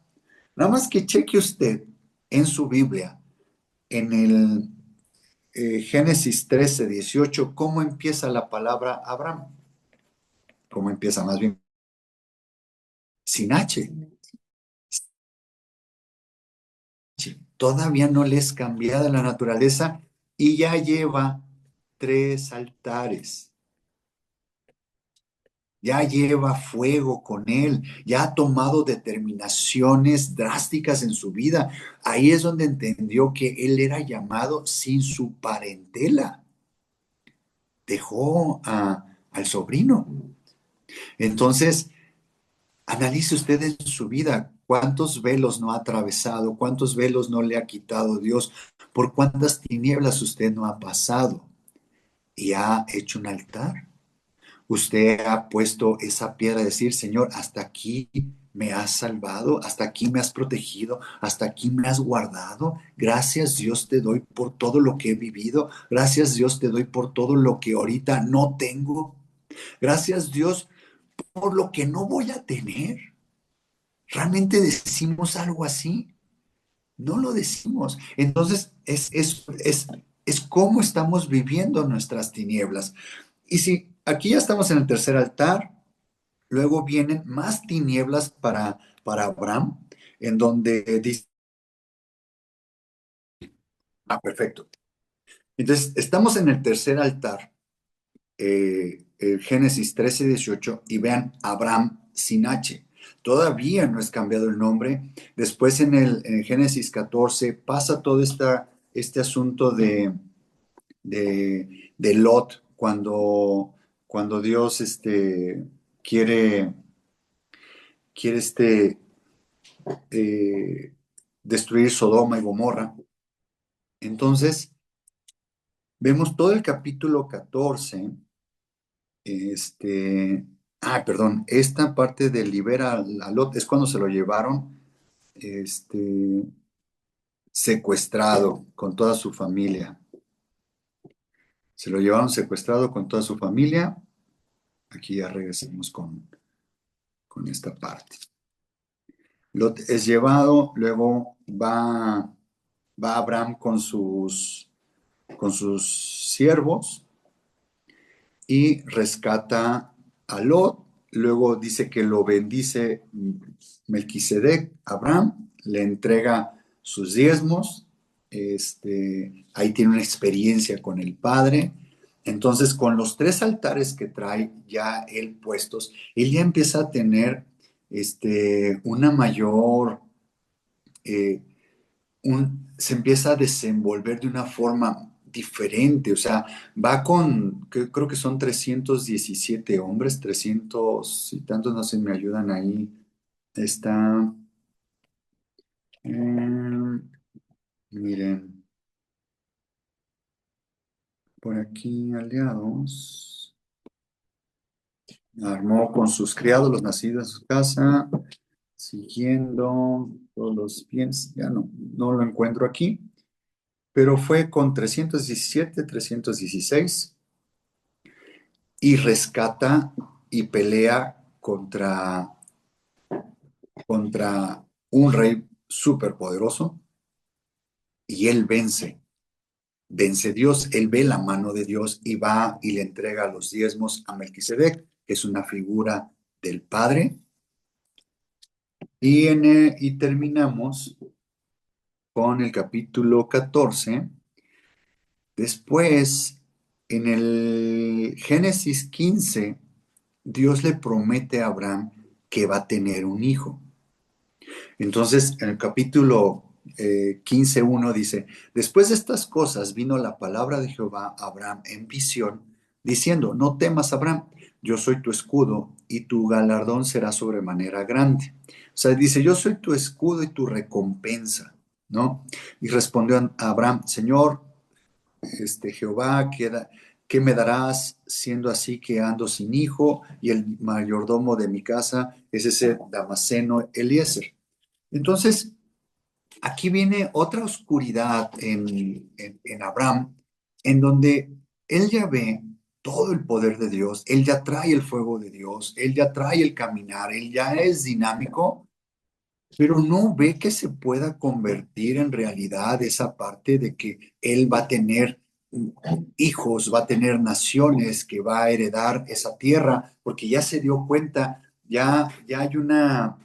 Nada más que cheque usted en su Biblia, en el Génesis 13:18, cómo empieza la palabra Abraham, cómo empieza más bien sin H. Todavía no le es cambiada la naturaleza y ya lleva 3 altares. Ya lleva fuego con él, ya ha tomado determinaciones drásticas en su vida. Ahí es donde entendió que él era llamado sin su parentela. Dejó al sobrino. Entonces, analice usted en su vida cuántos velos no ha atravesado, cuántos velos no le ha quitado Dios, por cuántas tinieblas usted no ha pasado y ha hecho un altar. Usted ha puesto esa piedra a decir, Señor, hasta aquí me has salvado, hasta aquí me has protegido, hasta aquí me has guardado. Gracias Dios te doy por todo lo que he vivido. Gracias Dios te doy por todo lo que ahorita no tengo. Gracias Dios por lo que no voy a tener. ¿Realmente decimos algo así? No lo decimos. Entonces, es cómo estamos viviendo nuestras tinieblas. Y si aquí ya estamos en el tercer altar, luego vienen más tinieblas para Abraham, en donde dice, perfecto. Entonces, estamos en el tercer altar, Génesis 13:18, y vean, Abraham sin H. Todavía no es cambiado el nombre. Después en el Génesis 14 pasa todo este asunto de Lot, cuando Dios quiere eh, destruir Sodoma y Gomorra. Entonces, vemos todo el capítulo 14, Perdón, esta parte de libera a Lot es cuando se lo llevaron este, secuestrado con toda su familia. Se lo llevaron secuestrado con toda su familia. Aquí ya regresamos con esta parte. Lot es llevado, luego va Abraham con sus siervos y rescata a Lot. Luego dice que lo bendice Melquisedec, Abraham, le entrega sus diezmos. Ahí tiene una experiencia con el Padre. Entonces, con los 3 altares que trae ya él puestos, él ya empieza a tener una mayor, eh, se empieza a desenvolver de una forma diferente, o sea, va creo que son 317 hombres, 300 y tantos, no sé, me ayudan ahí. Está, miren, por aquí aliados, armó con sus criados los nacidos en su casa, siguiendo todos los bienes, ya no lo encuentro aquí, pero fue con 317, 316 y rescata y pelea contra un rey superpoderoso y él vence Dios, él ve la mano de Dios y va y le entrega los diezmos a Melquisedec, que es una figura del Padre, y terminamos con el capítulo 14. Después, en el Génesis 15, Dios le promete a Abraham que va a tener un hijo. Entonces, en el capítulo 15:1 dice, después de estas cosas vino la palabra de Jehová a Abraham en visión, diciendo, no temas, Abraham, yo soy tu escudo y tu galardón será sobremanera grande. O sea, dice, yo soy tu escudo y tu recompensa, ¿no? Y respondió a Abraham, Señor, Jehová, ¿qué me darás siendo así que ando sin hijo y el mayordomo de mi casa es ese Damaseno Eliezer? Entonces, aquí viene otra oscuridad en Abraham, en donde él ya ve todo el poder de Dios, él ya trae el fuego de Dios, él ya trae el caminar, él ya es dinámico, pero no ve que se pueda convertir en realidad esa parte de que él va a tener hijos, va a tener naciones, que va a heredar esa tierra, porque ya se dio cuenta, ya hay una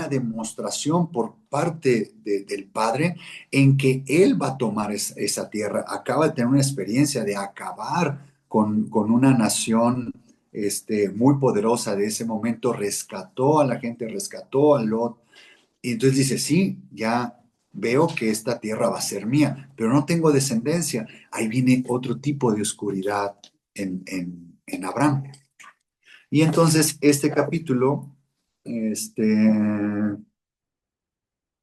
demostración por parte del Padre en que él va a tomar esa tierra. Acaba de tener una experiencia de acabar con una nación muy poderosa de ese momento, rescató a la gente, rescató a Lot, y entonces dice, sí, ya veo que esta tierra va a ser mía, pero no tengo descendencia. Ahí viene otro tipo de oscuridad en Abraham. Y entonces este capítulo, eh,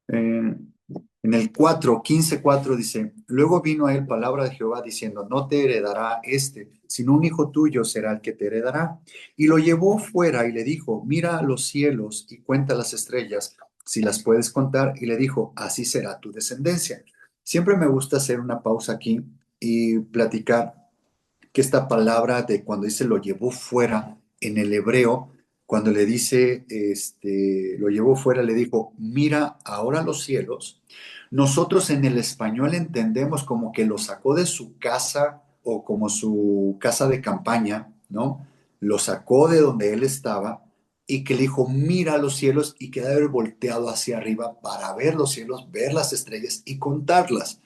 en el 15:4 dice, luego vino a él palabra de Jehová diciendo, no te heredará sino un hijo tuyo será el que te heredará. Y lo llevó fuera y le dijo, mira a los cielos y cuenta las estrellas, si las puedes contar. Y le dijo, así será tu descendencia. Siempre me gusta hacer una pausa aquí y platicar que esta palabra de cuando dice lo llevó fuera en el hebreo, cuando le dice, lo llevó fuera, le dijo, mira ahora los cielos. Nosotros en el español entendemos como que lo sacó de su casa o como su casa de campaña, ¿no? Lo sacó de donde él estaba y que le dijo, mira los cielos, y que debe haber volteado hacia arriba para ver los cielos, ver las estrellas y contarlas.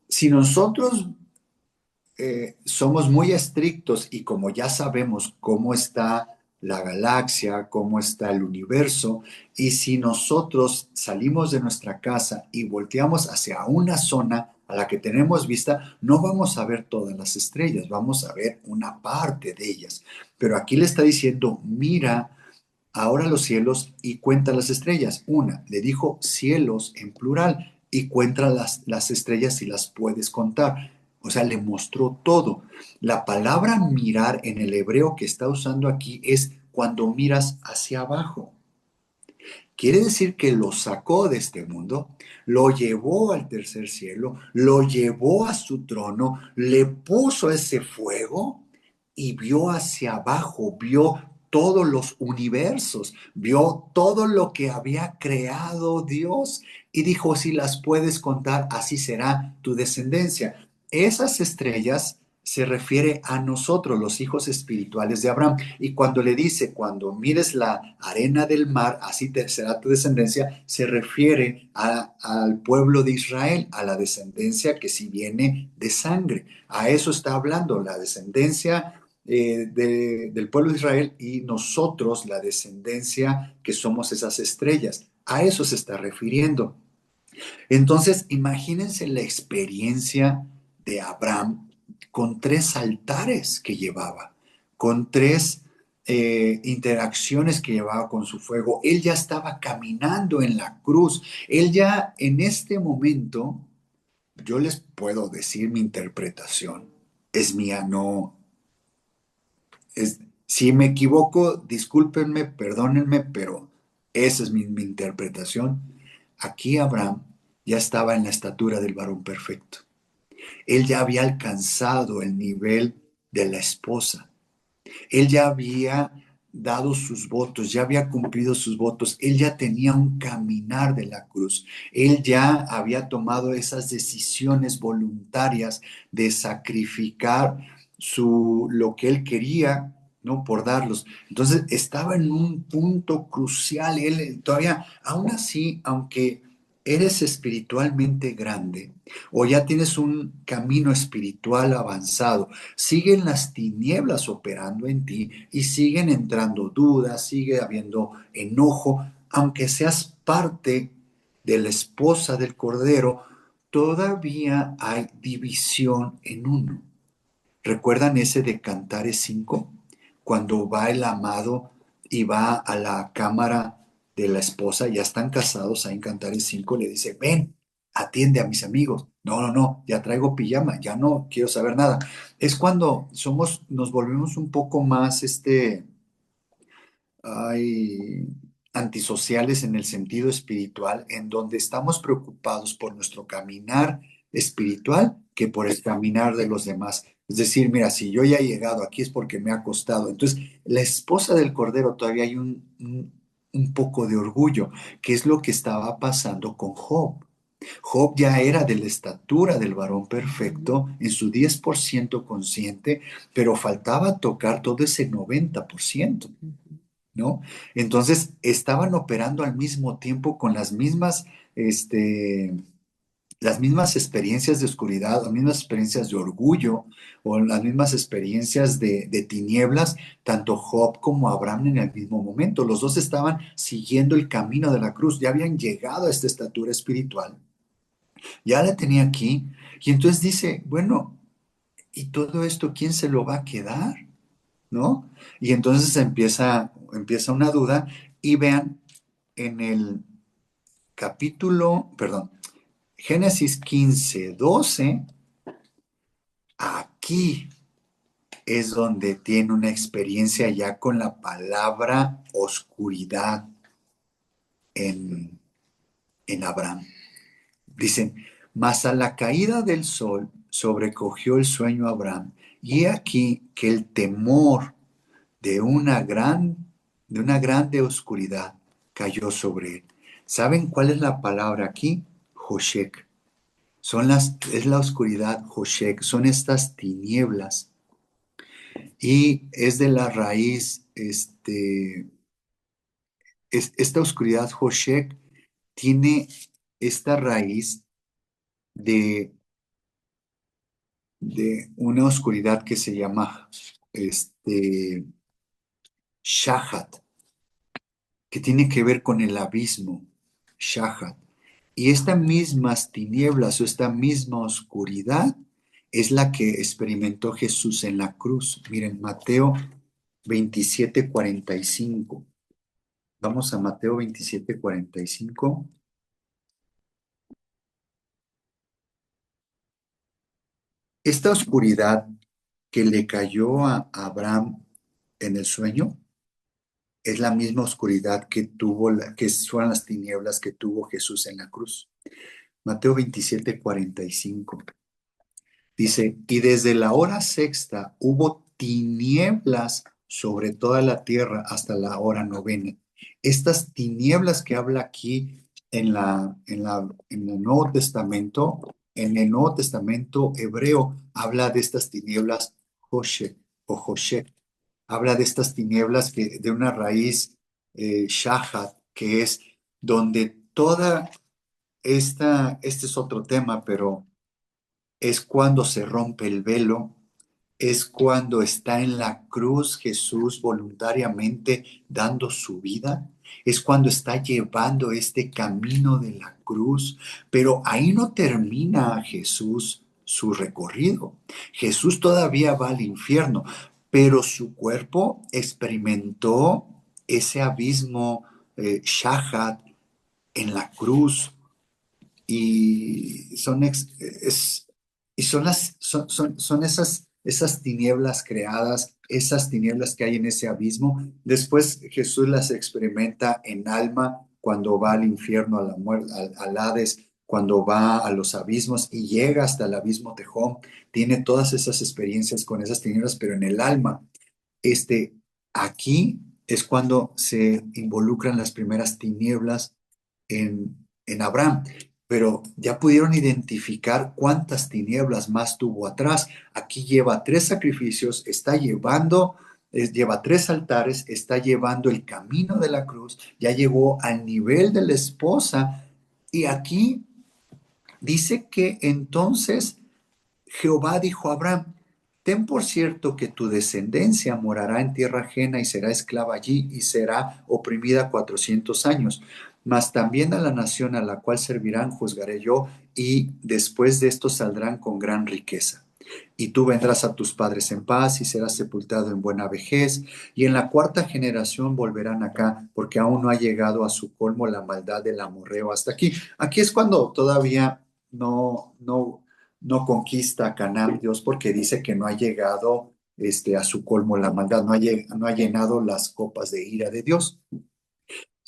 Si nosotros somos muy estrictos y como ya sabemos cómo está la galaxia, cómo está el universo, y si nosotros salimos de nuestra casa y volteamos hacia una zona a la que tenemos vista, no vamos a ver todas las estrellas, vamos a ver una parte de ellas. Pero aquí le está diciendo, mira ahora los cielos y cuenta las estrellas. Le dijo cielos en plural y cuenta las estrellas si las puedes contar. O sea, le mostró todo. La palabra mirar en el hebreo que está usando aquí es cuando miras hacia abajo. Quiere decir que lo sacó de este mundo, lo llevó al tercer cielo, lo llevó a su trono, le puso ese fuego y vio hacia abajo, vio todos los universos, vio todo lo que había creado Dios y dijo, si las puedes contar, así será tu descendencia. Esas estrellas se refiere a nosotros, los hijos espirituales de Abraham. Y cuando le dice, cuando mires la arena del mar, así será tu descendencia, se refiere al pueblo de Israel, a la descendencia que sí viene de sangre. A eso está hablando, la descendencia del pueblo de Israel y nosotros, la descendencia que somos esas estrellas. A eso se está refiriendo. Entonces, imagínense la experiencia de Abraham con 3 altares que llevaba, con 3 interacciones que llevaba con su fuego. Él ya estaba caminando en la cruz. Él ya en este momento, yo les puedo decir mi interpretación. Es mía, no. Si me equivoco, discúlpenme, perdónenme, pero esa es mi interpretación. Aquí Abraham ya estaba en la estatura del varón perfecto. Él ya había alcanzado el nivel de la esposa. Él ya había dado sus votos, ya había cumplido sus votos. Él ya tenía un caminar de la cruz. Él ya había tomado esas decisiones voluntarias de sacrificar lo que él quería, ¿no? Por darlos. Entonces estaba en un punto crucial. Él todavía, aún así, aunque eres espiritualmente grande o ya tienes un camino espiritual avanzado, siguen las tinieblas operando en ti y siguen entrando dudas, sigue habiendo enojo, aunque seas parte de la esposa del Cordero, todavía hay división en uno. ¿Recuerdan ese de Cantares 5? Cuando va el amado y va a la cámara de la esposa, ya están casados, ahí en Cantares 5 le dice, ven, atiende a mis amigos. No, no, no, ya traigo pijama, ya no quiero saber nada. Es cuando nos volvemos un poco más, hay antisociales en el sentido espiritual, en donde estamos preocupados por nuestro caminar espiritual que por el caminar de los demás. Es decir, mira, si yo ya he llegado aquí es porque me ha costado. Entonces, la esposa del Cordero todavía hay un poco de orgullo, que es lo que estaba pasando con Job. Job ya era de la estatura del varón perfecto en su 10% consciente, pero faltaba tocar todo ese 90%. ¿No? Entonces, estaban operando al mismo tiempo con las mismas experiencias de oscuridad, las mismas experiencias de orgullo o las mismas experiencias de tinieblas, tanto Job como Abraham en el mismo momento. Los dos estaban siguiendo el camino de la cruz, ya habían llegado a esta estatura espiritual, ya la tenía aquí, y entonces dice, bueno, ¿y todo esto quién se lo va a quedar? ¿No? Y entonces empieza una duda y vean en el perdón, Génesis 15:12, aquí es donde tiene una experiencia ya con la palabra oscuridad en, en Abraham. Dicen, mas a la caída del sol sobrecogió el sueño a Abraham, y he aquí que el temor de de una grande oscuridad cayó sobre él. ¿Saben cuál es la palabra aquí? Hoshek. Es la oscuridad, Hoshek, son estas tinieblas. Y es de la raíz, esta oscuridad, Hoshek, tiene esta raíz de, de una oscuridad que se llama Shahat, que tiene que ver con el abismo, Shahat. Y estas mismas tinieblas o esta misma oscuridad es la que experimentó Jesús en la cruz. Miren, Mateo 27:45. Vamos a Mateo 27:45. Esta oscuridad que le cayó a Abraham en el sueño es la misma oscuridad que tuvo, que fueron las tinieblas que tuvo Jesús en la cruz. Mateo 27:45 dice, y desde la hora sexta hubo tinieblas sobre toda la tierra hasta la hora novena. Estas tinieblas que habla aquí en el Nuevo Testamento, en el Nuevo Testamento hebreo, habla de estas tinieblas Hoshe o Hoshe. Habla de estas tinieblas que, de una raíz Shahat, que es donde toda este es otro tema, pero es cuando se rompe el velo, es cuando está en la cruz Jesús voluntariamente dando su vida, es cuando está llevando este camino de la cruz, pero ahí no termina Jesús su recorrido. Jesús todavía va al infierno, pero su cuerpo experimentó ese abismo Shahat en la cruz y y son esas tinieblas creadas, esas tinieblas que hay en ese abismo. Después Jesús las experimenta en alma cuando va al infierno, a la muerte, al Hades, cuando va a los abismos y llega hasta el abismo Tejón. Tiene todas esas experiencias con esas tinieblas, pero en el alma. Este, aquí es cuando se involucran las primeras tinieblas en Abraham, pero ya pudieron identificar cuántas tinieblas más tuvo atrás. Aquí lleva 3 sacrificios, lleva 3 altares, está llevando el camino de la cruz, ya llegó al nivel de la esposa y aquí dice que entonces Jehová dijo a Abraham, ten por cierto que tu descendencia morará en tierra ajena y será esclava allí y será oprimida 400 años. Mas también a la nación a la cual servirán juzgaré yo y después de esto saldrán con gran riqueza. Y tú vendrás a tus padres en paz y serás sepultado en buena vejez. Y en la cuarta generación volverán acá, porque aún no ha llegado a su colmo la maldad del amorreo hasta aquí. Aquí es cuando todavía no conquista a Canaán Dios porque dice que no ha llegado a su colmo la maldad, no ha llenado las copas de ira de Dios.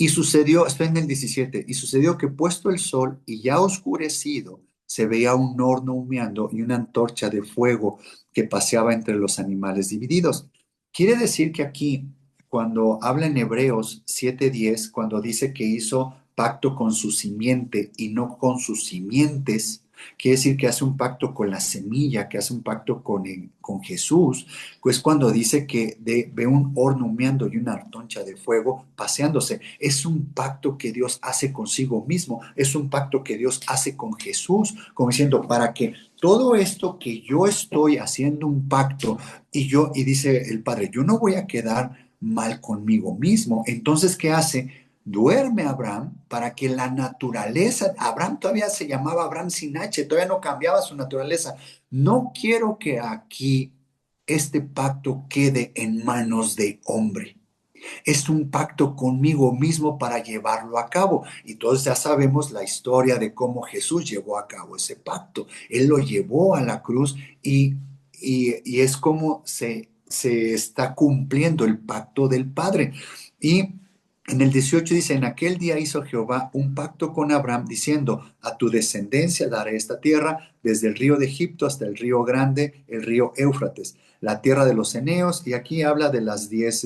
Y sucedió, está en el 17, y sucedió que puesto el sol y ya oscurecido, se veía un horno humeando y una antorcha de fuego que paseaba entre los animales divididos. Quiere decir que aquí, cuando habla en Hebreos 7:10, cuando dice que hizo pacto con su simiente y no con sus simientes, quiere decir que hace un pacto con la semilla, que hace un pacto con Jesús, pues cuando dice que ve un horno humeando y una antorcha de fuego paseándose, es un pacto que Dios hace consigo mismo, es un pacto que Dios hace con Jesús, como diciendo, para que todo esto que yo estoy haciendo un pacto y dice el Padre, yo no voy a quedar mal conmigo mismo. Entonces, ¿qué hace? Duerme Abraham para que la naturaleza, Abraham todavía se llamaba Abraham sin H, todavía no cambiaba su naturaleza. No quiero que aquí este pacto quede en manos de hombre. Es un pacto conmigo mismo para llevarlo a cabo. Y todos ya sabemos la historia de cómo Jesús llevó a cabo ese pacto. Él lo llevó a la cruz y es como se está cumpliendo el pacto del Padre. Y en el 18 dice, en aquel día hizo Jehová un pacto con Abraham diciendo, a tu descendencia daré esta tierra desde el río de Egipto hasta el río grande, el río Éufrates, la tierra de los Eneos. Y aquí habla de las 10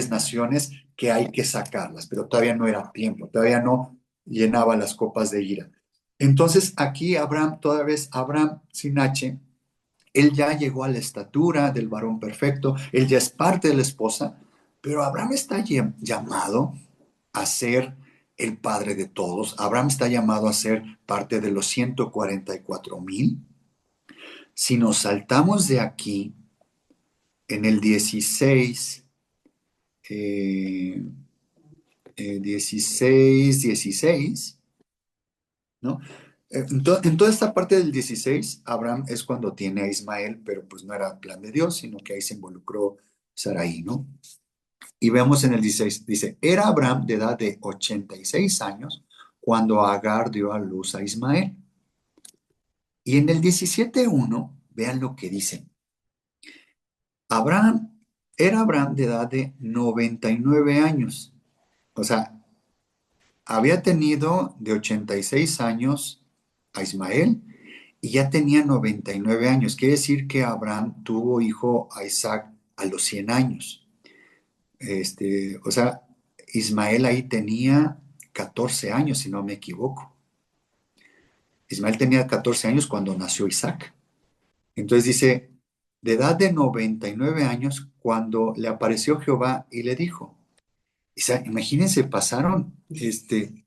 naciones que hay que sacarlas, pero todavía no era tiempo, todavía no llenaba las copas de ira. Entonces aquí Abraham, toda vez Abraham sin H, él ya llegó a la estatura del varón perfecto, él ya es parte de la esposa, pero Abraham está llamado a ser el padre de todos. Abraham está llamado a ser parte de los 144,000. Si nos saltamos de aquí, en el 16, 16, ¿no? En toda esta parte del 16, Abraham es cuando tiene a Ismael, pero pues no era plan de Dios, sino que ahí se involucró Sarai, ¿no? Y vemos en el 16, dice, era Abraham de edad de 86 años cuando Agar dio a luz a Ismael. Y en el 17:1, vean lo que dice. Abraham Era Abraham de edad de 99 años. O sea, había tenido de 86 años a Ismael y ya tenía 99 años. Quiere decir que Abraham tuvo hijo a Isaac a los 100 años. O sea, Ismael ahí tenía 14 años, si no me equivoco. Ismael tenía 14 años cuando nació Isaac. Entonces dice, de edad de 99 años, cuando le apareció Jehová y le dijo, o sea, imagínense, pasaron, 14.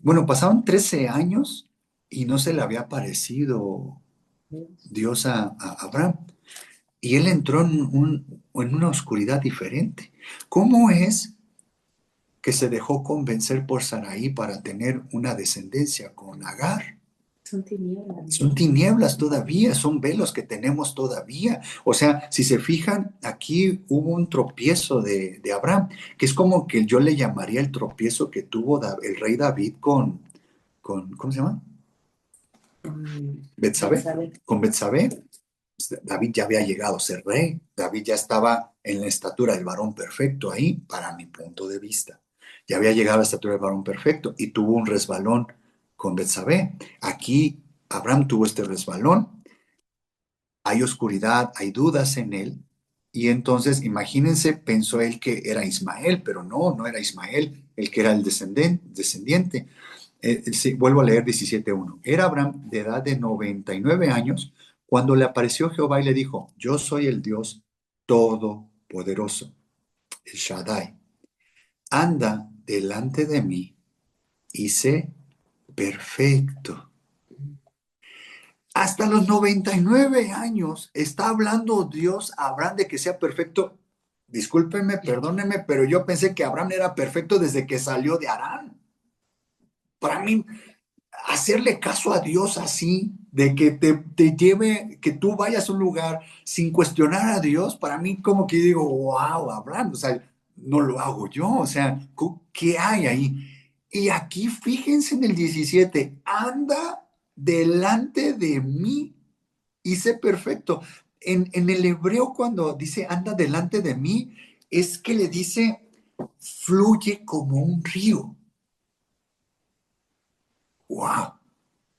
bueno, pasaron 13 años y no se le había aparecido Dios a Abraham. Y él entró en una oscuridad diferente. ¿Cómo es que se dejó convencer por Sarai para tener una descendencia con Agar? Son tinieblas. Son tinieblas todavía, son velos que tenemos todavía. O sea, si se fijan, aquí hubo un tropiezo de Abraham, que es como que yo le llamaría el tropiezo que tuvo el rey David con ¿cómo se llama? Betsabé. Betsabé. Con Betsabé. David ya había llegado a ser rey. David ya estaba en la estatura del varón perfecto ahí, para mi punto de vista. Ya había llegado a la estatura del varón perfecto y tuvo un resbalón con Betsabé. Aquí Abraham tuvo este resbalón. Hay oscuridad, hay dudas en él. Y entonces, imagínense, pensó él que era Ismael, pero no, no era Ismael, el que era el descendiente. Sí, vuelvo a leer 17:1. Era Abraham de edad de 99 años cuando le apareció Jehová y le dijo, yo soy el Dios todopoderoso, el Shaddai. Anda delante de mí y sé perfecto. Hasta los 99 años está hablando Dios a Abraham de que sea perfecto. Discúlpenme, perdónenme, pero yo pensé que Abraham era perfecto desde que salió de Harán. Para mí, hacerle caso a Dios así, de que te lleve, que tú vayas a un lugar sin cuestionar a Dios, para mí como que digo, wow, Abraham, o sea, no lo hago yo, o sea, ¿qué hay ahí? Y aquí fíjense en el 17, anda delante de mí y sé perfecto. En el hebreo cuando dice anda delante de mí, es que le dice fluye como un río. ¡Wow!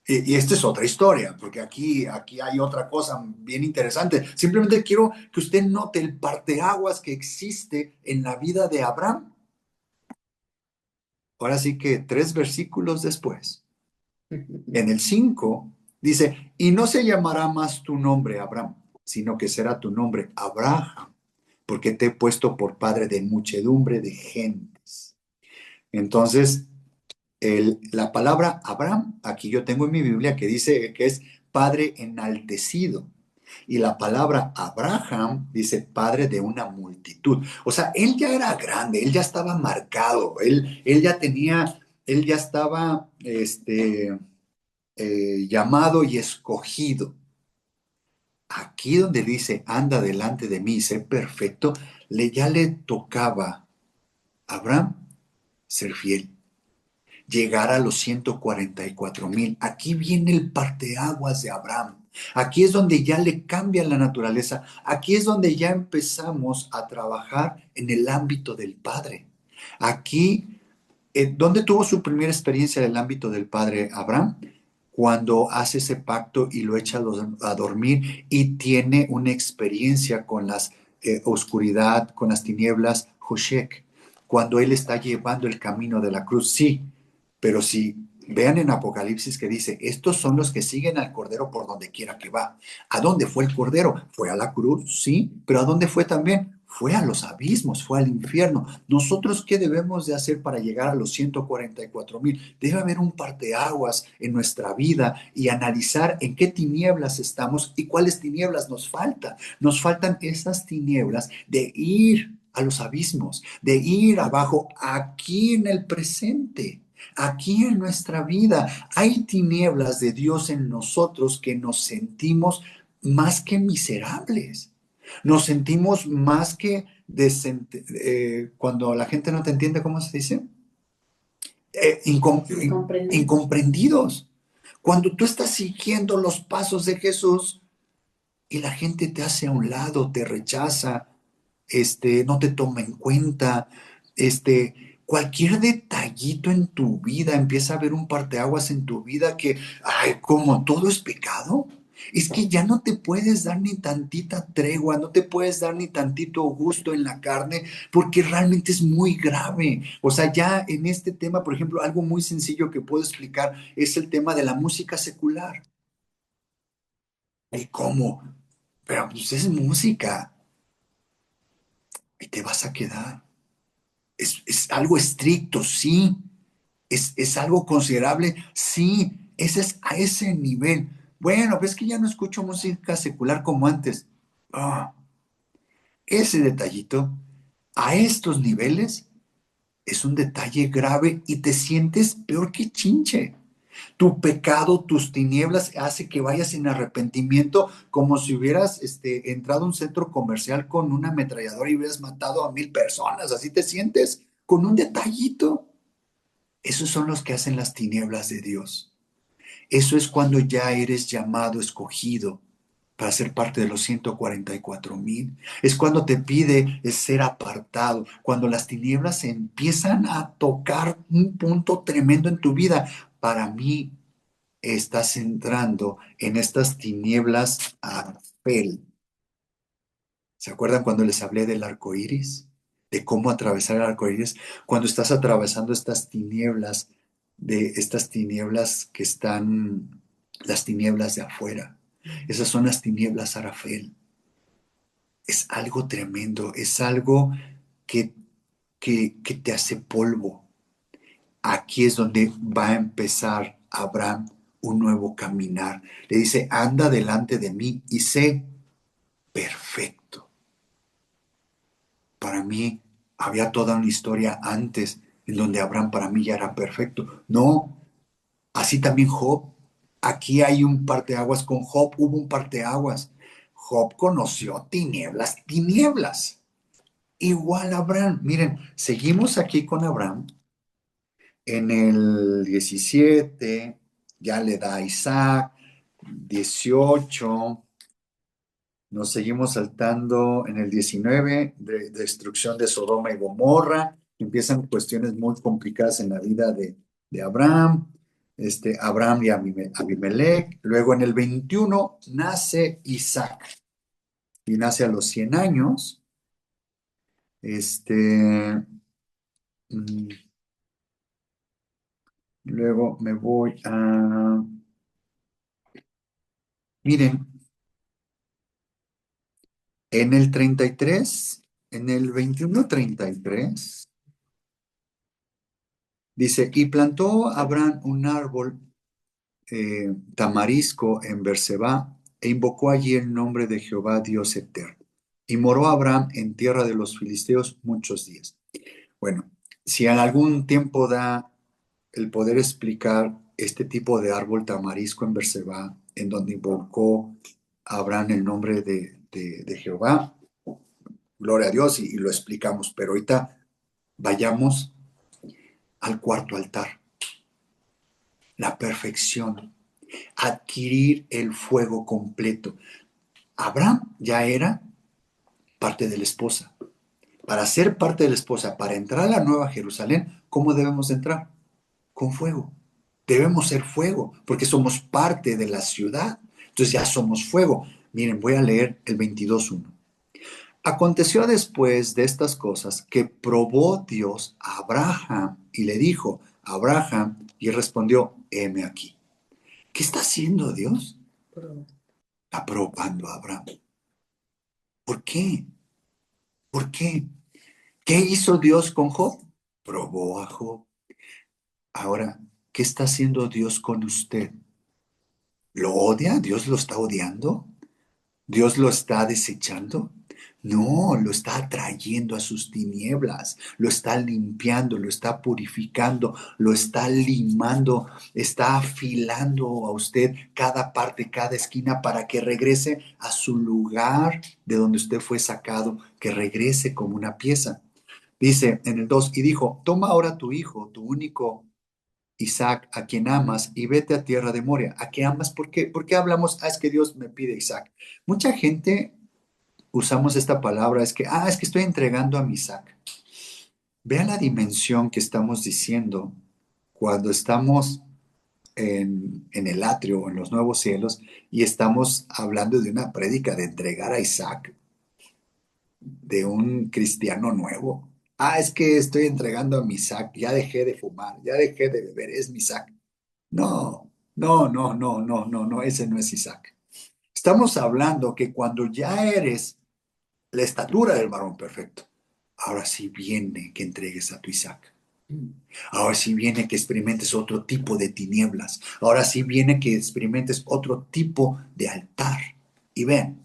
Y esta es otra historia, porque aquí hay otra cosa bien interesante. Simplemente quiero que usted note el parteaguas que existe en la vida de Abraham. Ahora sí que 3 versículos después, en el 5 dice, y no se llamará más tu nombre Abraham, sino que será tu nombre Abraham, porque te he puesto por padre de muchedumbre de gentes. Entonces, la palabra Abraham, aquí yo tengo en mi Biblia que dice que es padre enaltecido. Y la palabra Abraham dice padre de una multitud. O sea, él ya era grande, él ya estaba marcado, él ya tenía, él ya estaba llamado y escogido. Aquí donde dice, anda delante de mí, sé perfecto, ya le tocaba a Abraham ser fiel, llegar a los 144,000. Aquí viene el parteaguas de Abraham. Aquí es donde ya le cambia la naturaleza. Aquí es donde ya empezamos a trabajar en el ámbito del Padre. Aquí, ¿dónde tuvo su primera experiencia en el ámbito del Padre Abraham? Cuando hace ese pacto y lo echa a dormir y tiene una experiencia con las oscuridad, con las tinieblas, Hoshek, cuando él está llevando el camino de la cruz. Sí, pero si vean en Apocalipsis que dice, estos son los que siguen al Cordero por donde quiera que va. ¿A dónde fue el Cordero? Fue a la cruz, sí, pero ¿a dónde fue también? Fue a los abismos, fue al infierno. ¿Nosotros qué debemos de hacer para llegar a los 144,000? Debe haber un parteaguas en nuestra vida y analizar en qué tinieblas estamos y cuáles tinieblas nos faltan. Nos faltan esas tinieblas de ir a los abismos, de ir abajo aquí en el presente. Aquí en nuestra vida hay tinieblas de Dios en nosotros que nos sentimos más que miserables. Nos sentimos más que cuando la gente no te entiende, ¿cómo se dice? Incomprendidos. Cuando tú estás siguiendo los pasos de Jesús y la gente te hace a un lado, te rechaza, no te toma en cuenta, cualquier detallito en tu vida, empieza a haber un parteaguas en tu vida que, ay, como todo es pecado. Es que ya no te puedes dar ni tantita tregua, no te puedes dar ni tantito gusto en la carne, porque realmente es muy grave. O sea, ya en este tema, por ejemplo, algo muy sencillo que puedo explicar es el tema de la música secular. ¿Y cómo? Pero pues es música y te vas a quedar. Es algo estricto, sí. Es algo considerable, sí. Ese es a ese nivel. Bueno, ves que ya no escucho música secular como antes. Ah, ese detallito, a estos niveles, es un detalle grave y te sientes peor que chinche. Tu pecado, tus tinieblas hace que vayas en arrepentimiento como si hubieras entrado a un centro comercial con una ametralladora y hubieras matado a 1,000 personas. Así te sientes con un detallito. Esos son los que hacen las tinieblas de Dios. Eso es cuando ya eres llamado, escogido para ser parte de los 144,000. Es cuando te pide el ser apartado, cuando las tinieblas empiezan a tocar un punto tremendo en tu vida. Para mí, estás entrando en estas tinieblas Arfel. ¿Se acuerdan cuando les hablé del arco iris? De cómo atravesar el arco iris. Cuando estás atravesando estas tinieblas, de estas tinieblas que están, las tinieblas de afuera. Esas son las tinieblas Arafel. Es algo tremendo, es algo que, que te hace polvo. Aquí es donde va a empezar Abraham un nuevo caminar. Le dice, anda delante de mí y sé perfecto. Para mí había toda una historia antes en donde Abraham para mí ya era perfecto. No, así también Job. Aquí hay un parteaguas con Job, hubo un parteaguas. Job conoció tinieblas, tinieblas. Igual Abraham. Miren, seguimos aquí con Abraham. En el 17 ya le da a Isaac, 18, nos seguimos saltando en el 19, destrucción de Sodoma y Gomorra, empiezan cuestiones muy complicadas en la vida de Abraham, Abraham y Abimelech, luego en el 21 nace Isaac y nace a los 100 años, mm, luego me voy a, miren, en el 33, en el 21:33, dice, y plantó Abraham un árbol tamarisco en Berseba e invocó allí el nombre de Jehová Dios eterno. Y moró Abraham en tierra de los filisteos muchos días. Bueno, si en algún tiempo da el poder explicar este tipo de árbol tamarisco en Berseba, en donde invocó Abraham el nombre de Jehová, gloria a Dios y lo explicamos, pero ahorita vayamos al cuarto altar, la perfección, adquirir el fuego completo. Abraham ya era parte de la esposa. Para ser parte de la esposa, para entrar a la nueva Jerusalén, ¿cómo debemos entrar? Con fuego. Debemos ser fuego, porque somos parte de la ciudad. Entonces ya somos fuego. Miren, voy a leer el 22:1. Aconteció después de estas cosas que probó Dios a Abraham y le dijo, Abraham, y él respondió, heme aquí. ¿Qué está haciendo Dios? Está probando a Abraham. ¿Por qué? ¿Por qué? ¿Qué hizo Dios con Job? Probó a Job. Ahora, ¿qué está haciendo Dios con usted? ¿Lo odia? ¿Dios lo está odiando? ¿Dios lo está desechando? No, lo está atrayendo a sus tinieblas, lo está limpiando, lo está purificando, lo está limando, está afilando a usted cada parte, cada esquina para que regrese a su lugar de donde usted fue sacado, que regrese como una pieza. Dice en el 2 y dijo, toma ahora tu hijo, tu único Isaac, a quien amas, y vete a tierra de Moria. ¿A qué amas? ¿Por qué? ¿Por qué hablamos? Ah, es que Dios me pide Isaac. Mucha gente usamos esta palabra, es que estoy entregando a mi Isaac. Vean la dimensión que estamos diciendo cuando estamos en el atrio o en los nuevos cielos y estamos hablando de una prédica de entregar a Isaac, de un cristiano nuevo. Es que estoy entregando a mi Isaac, ya dejé de fumar, ya dejé de beber, es mi Isaac. No, no, no, no, no, no, no, ese no es Isaac. Estamos hablando que cuando ya eres la estatura del varón perfecto, ahora sí viene que entregues a tu Isaac. Ahora sí viene que experimentes otro tipo de tinieblas. Ahora sí viene que experimentes otro tipo de altar. Y ven,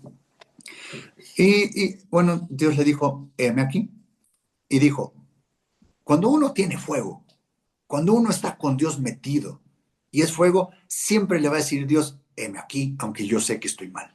bueno, Dios le dijo, heme aquí. Y dijo, cuando uno tiene fuego, cuando uno está con Dios metido y es fuego, siempre le va a decir Dios, heme aquí, aunque yo sé que estoy mal.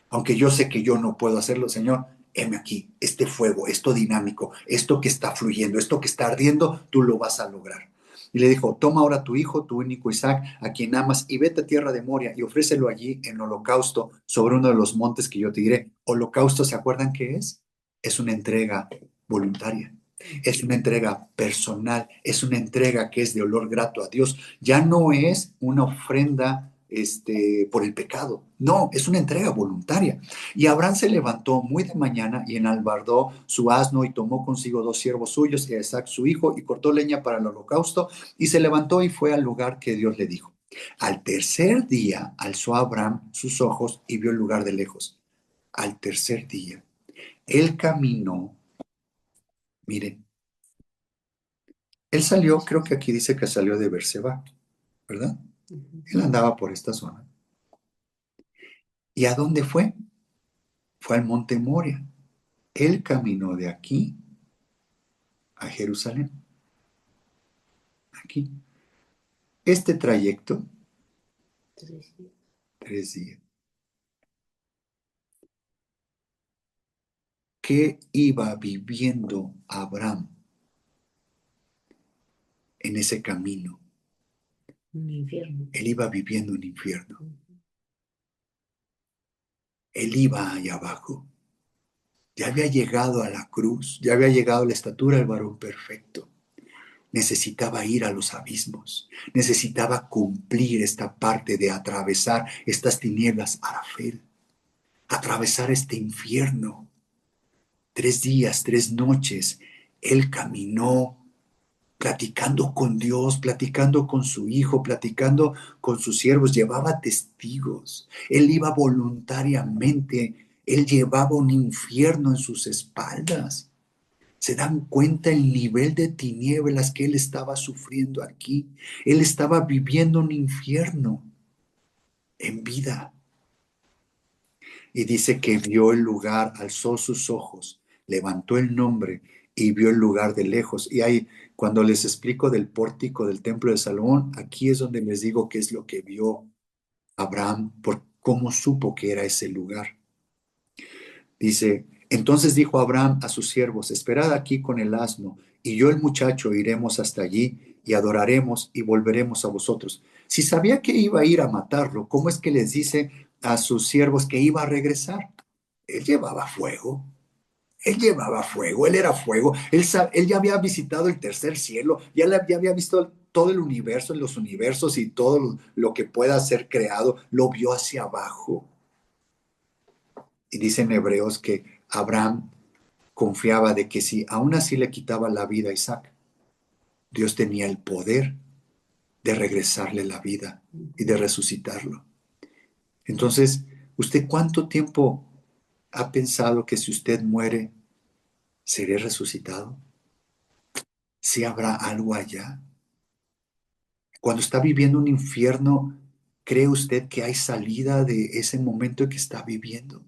Aunque yo sé que yo no puedo hacerlo, Señor, heme aquí, este fuego, esto dinámico, esto que está fluyendo, esto que está ardiendo, tú lo vas a lograr. Y le dijo, toma ahora tu hijo, tu único Isaac, a quien amas, y vete a tierra de Moria y ofrécelo allí en holocausto sobre uno de los montes que yo te diré. Holocausto, ¿se acuerdan qué es? Es una entrega voluntaria. Es una entrega personal, es una entrega que es de olor grato a Dios. Ya no es una ofrenda por el pecado. No, es una entrega voluntaria. Y Abraham se levantó muy de mañana y enalbardó su asno y tomó consigo 2 siervos suyos y a Isaac su hijo y cortó leña para el holocausto y se levantó y fue al lugar que Dios le dijo. Al tercer día alzó Abraham sus ojos y vio el lugar de lejos. Al tercer día, él caminó, miren, él salió, creo que aquí dice que salió de Berseba, ¿verdad? Él andaba por esta zona. ¿Y a dónde fue? Fue al monte Moria. Él caminó de aquí a Jerusalén, aquí. Este trayecto, 3 días. ¿Qué iba viviendo Abraham en ese camino? Un infierno. Él iba viviendo un infierno. Él iba allá abajo. Ya había llegado a la cruz, ya había llegado a la estatura del varón perfecto. Necesitaba ir a los abismos, necesitaba cumplir esta parte de atravesar estas tinieblas, Arafel, atravesar este infierno. 3 días, 3 noches, él caminó platicando con Dios, platicando con su hijo, platicando con sus siervos, llevaba testigos, él iba voluntariamente, él llevaba un infierno en sus espaldas. ¿Se dan cuenta el nivel de tinieblas que él estaba sufriendo aquí? Él estaba viviendo un infierno en vida. Y dice que vio el lugar, alzó sus ojos, levantó el nombre y vio el lugar de lejos. Y ahí, cuando les explico del pórtico del templo de Salomón, aquí es donde les digo qué es lo que vio Abraham, por cómo supo que era ese lugar. Dice, entonces dijo Abraham a sus siervos, esperad aquí con el asno, y yo el muchacho iremos hasta allí y adoraremos y volveremos a vosotros. Si sabía que iba a ir a matarlo, ¿cómo es que les dice a sus siervos que iba a regresar? Él llevaba fuego. Él llevaba fuego, él era fuego, él ya había visitado el tercer cielo, ya había visto todo el universo, los universos y todo lo que pueda ser creado, lo vio hacia abajo. Y dicen Hebreos que Abraham confiaba de que si aún así le quitaba la vida a Isaac, Dios tenía el poder de regresarle la vida y de resucitarlo. Entonces, ¿usted cuánto tiempo ha pensado que si usted muere, seré resucitado? ¿Si habrá algo allá? Cuando está viviendo un infierno, ¿cree usted que hay salida de ese momento que está viviendo?